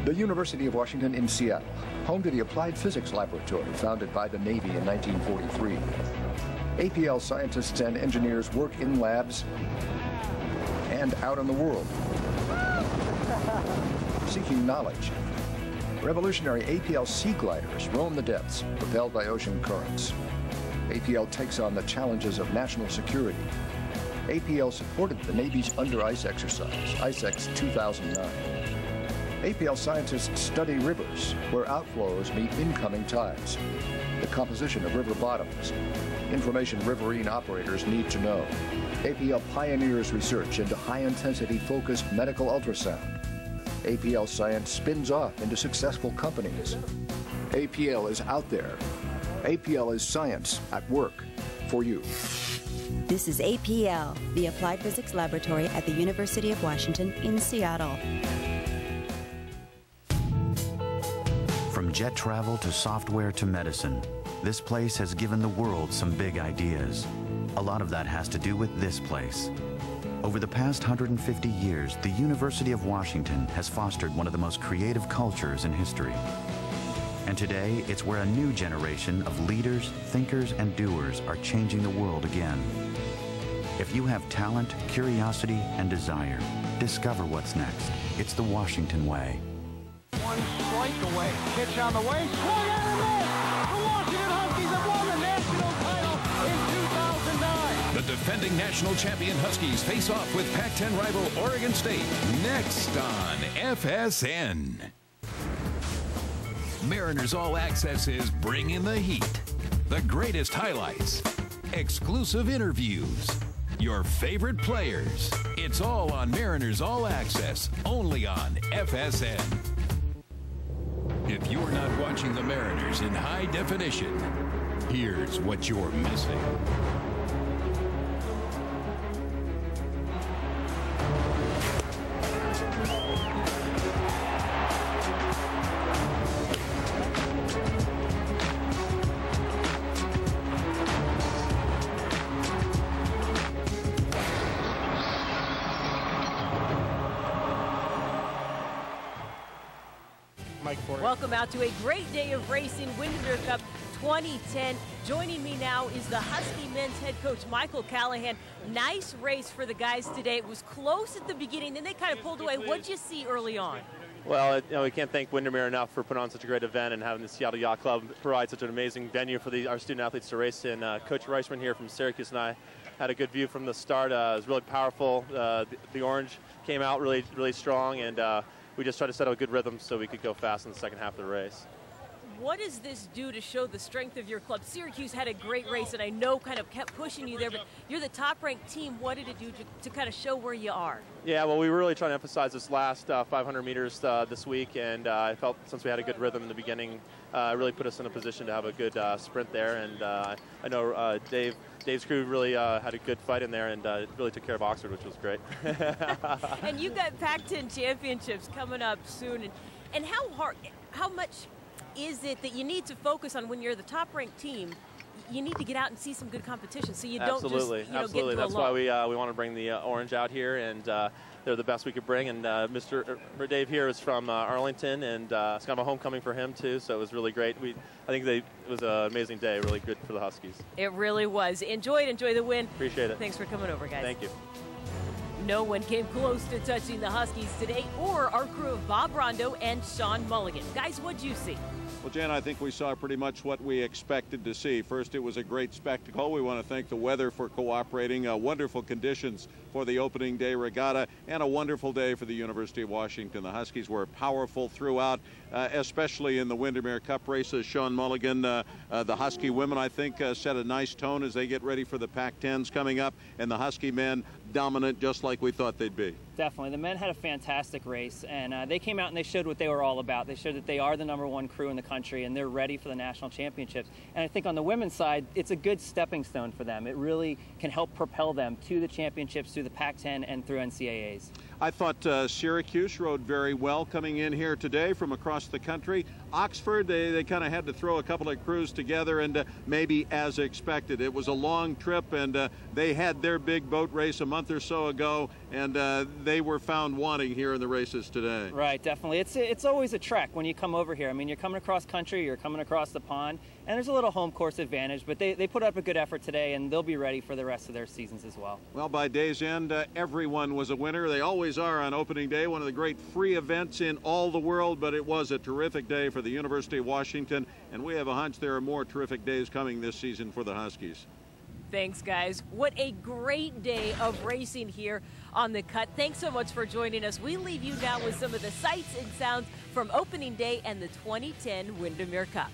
The University of Washington in Seattle, home to the Applied Physics Laboratory founded by the Navy in 1943. APL scientists and engineers work in labs and out in the world, seeking knowledge. Revolutionary APL sea gliders roam the depths, propelled by ocean currents. APL takes on the challenges of national security. APL supported the Navy's under-ice exercise, ICEX 2009. APL scientists study rivers where outflows meet incoming tides, the composition of river bottoms, information riverine operators need to know. APL pioneers research into high-intensity focused medical ultrasound. APL science spins off into successful companies. APL is out there. APL is science at work for you. This is APL, the Applied Physics Laboratory at the University of Washington in Seattle. From jet travel to software to medicine, this place has given the world some big ideas. A lot of that has to do with this place. Over the past 150 years, the University of Washington has fostered one of the most creative cultures in history. And today, it's where a new generation of leaders, thinkers, and doers are changing the world again. If you have talent, curiosity, and desire, discover what's next. It's the Washington way. One strike away. Pitch on the way. Swung and a miss. The Washington Huskies have won the national title in 2009. The defending national champion Huskies face off with Pac-10 rival Oregon State next on FSN. Mariners All Access is bringing the heat. The greatest highlights, exclusive interviews, your favorite players. It's all on Mariners All Access, only on FSN. If you're not watching the Mariners in high definition, here's what you're missing. Welcome out to a great day of racing, Windermere Cup 2010. Joining me now is the Husky men's head coach, Michael Callahan. Nice race for the guys today. It was close at the beginning, then they kind of pulled away. What'd you see early on? Well, we can't thank Windermere enough for putting on such a great event and having the Seattle Yacht Club provide such an amazing venue for our student athletes to race in. Coach Reisman here from Syracuse and I had a good view from the start. It was really powerful. The orange came out really, really strong, and we just tried to set up a good rhythm so we could go fast in the second half of the race. What does this do to show the strength of your club? Syracuse had a great race, and I know kind of kept pushing you there, but you're the top-ranked team. What did it do to kind of show where you are? Yeah, well, we were really trying to emphasize this last 500 meters this week, and I felt since we had a good rhythm in the beginning, it really put us in a position to have a good sprint there. And I know Dave's crew really had a good fight in there and really took care of Oxford, which was great. And you've got Pac-10 championships coming up soon. And how much is it that you need to focus on when you're the top-ranked team? You need to get out and see some good competition, so you don't Absolutely. Get into That's why we want to bring the orange out here, and they're the best we could bring. And Mr. Dave here is from Arlington, and it's kind of a homecoming for him too. So it was really great. I think it was an amazing day. Really good for the Huskies. It really was. Enjoy the win. Appreciate it. Thanks for coming over, guys. Thank you. No one came close to touching the Huskies today, or our crew of Bob Rondo and Sean Mulligan. Guys, what'd you see? Well, Jan, I think we saw pretty much what we expected to see. First, it was a great spectacle. We want to thank the weather for cooperating. Wonderful conditions for the opening day regatta, and a wonderful day for the University of Washington. The Huskies were powerful throughout, especially in the Windermere Cup races. Sean Mulligan, the Husky women, I think, set a nice tone as they get ready for the Pac-10s coming up, and the Husky men dominant just like we thought they'd be. Definitely. The men had a fantastic race, and they came out and they showed what they were all about. They showed that they are the #1 crew in the country, and they're ready for the national championships. And I think on the women's side, it's a good stepping stone for them. It really can help propel them to the championships, through the Pac-10 and through NCAAs. I thought Syracuse rode very well coming in here today from across the country. Oxford, they kind of had to throw a couple of crews together, and maybe as expected. It was a long trip, and they had their big boat race a month or so ago, and they were found wanting here in the races today. Right, definitely. It's always a trek when you come over here. I mean, you're coming across country, you're coming across the pond, and there's a little home course advantage, but they put up a good effort today, and they'll be ready for the rest of their seasons as well. Well, by day's end, everyone was a winner. They always are on opening day, one of the great free events in all the world, but it was a terrific day for the University of Washington, and we have a hunch there are more terrific days coming this season for the Huskies. Thanks, guys. What a great day of racing here on the Cut. Thanks so much for joining us. We leave you now with some of the sights and sounds from opening day and the 2010 Windermere Cup.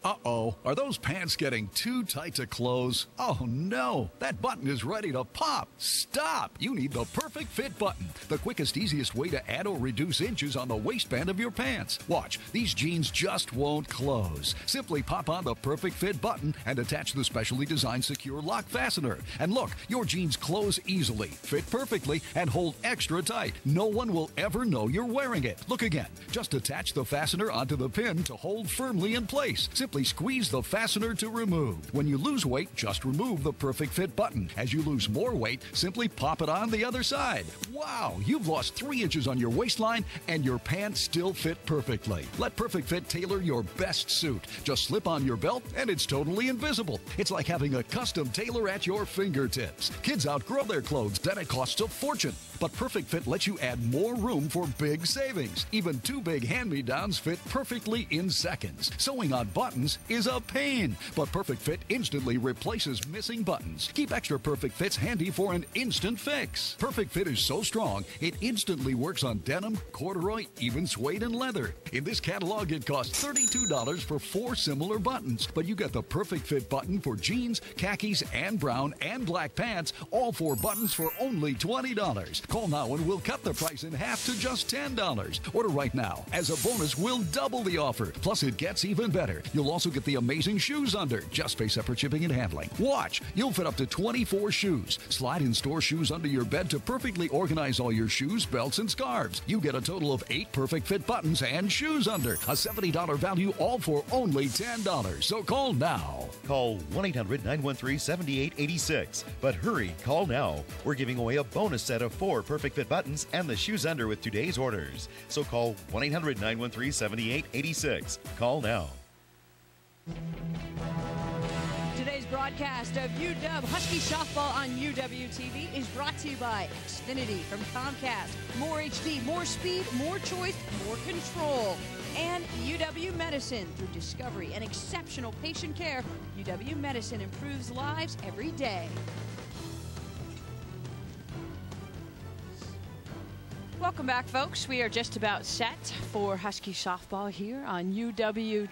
Uh-oh, are those pants getting too tight to close? Oh no, that button is ready to pop. Stop! You need the Perfect Fit button, the quickest, easiest way to add or reduce inches on the waistband of your pants. Watch, these jeans just won't close. Simply pop on the Perfect Fit button and attach the specially designed secure lock fastener. And look, your jeans close easily, fit perfectly, and hold extra tight. No one will ever know you're wearing it. Look again. Just attach the fastener onto the pin to hold firmly in place. Simply squeeze the fastener to remove. When you lose weight, just remove the Perfect Fit button. As you lose more weight, simply pop it on the other side. Wow, you've lost 3 inches on your waistline and your pants still fit perfectly. Let Perfect Fit tailor your best suit. Just slip on your belt and it's totally invisible. It's like having a custom tailor at your fingertips. Kids outgrow their clothes, then it costs a fortune. But Perfect Fit lets you add more room for big savings. Even 2 big hand-me-downs fit perfectly in seconds. Sewing on buttons is a pain, but Perfect Fit instantly replaces missing buttons. Keep extra Perfect Fits handy for an instant fix. Perfect Fit is so strong, it instantly works on denim, corduroy, even suede and leather. In this catalog, it costs $32 for 4 similar buttons, but you get the Perfect Fit button for jeans, khakis, and brown and black pants, all 4 buttons for only $20. Call now and we'll cut the price in half to just $10. Order right now. As a bonus, we'll double the offer. Plus, it gets even better. You'll also get the amazing shoes under. Just pay separate shipping and handling. Watch. You'll fit up to 24 shoes. Slide and store shoes under your bed to perfectly organize all your shoes, belts, and scarves. You get a total of 8 Perfect Fit buttons and shoes under. A $70 value, all for only $10. So call now. Call 1-800-913-7886. But hurry, call now. We're giving away a bonus set of 4 Perfect Fit buttons and the shoes under with today's orders. So call 1-800-913-7886. Call now. Today's broadcast of UW Husky Softball on UW-TV is brought to you by Xfinity from Comcast. More HD, more speed, more choice, more control. And UW Medicine. Through discovery and exceptional patient care, UW Medicine improves lives every day. Welcome back, folks. We are just about set for Husky Softball here on UW-TV.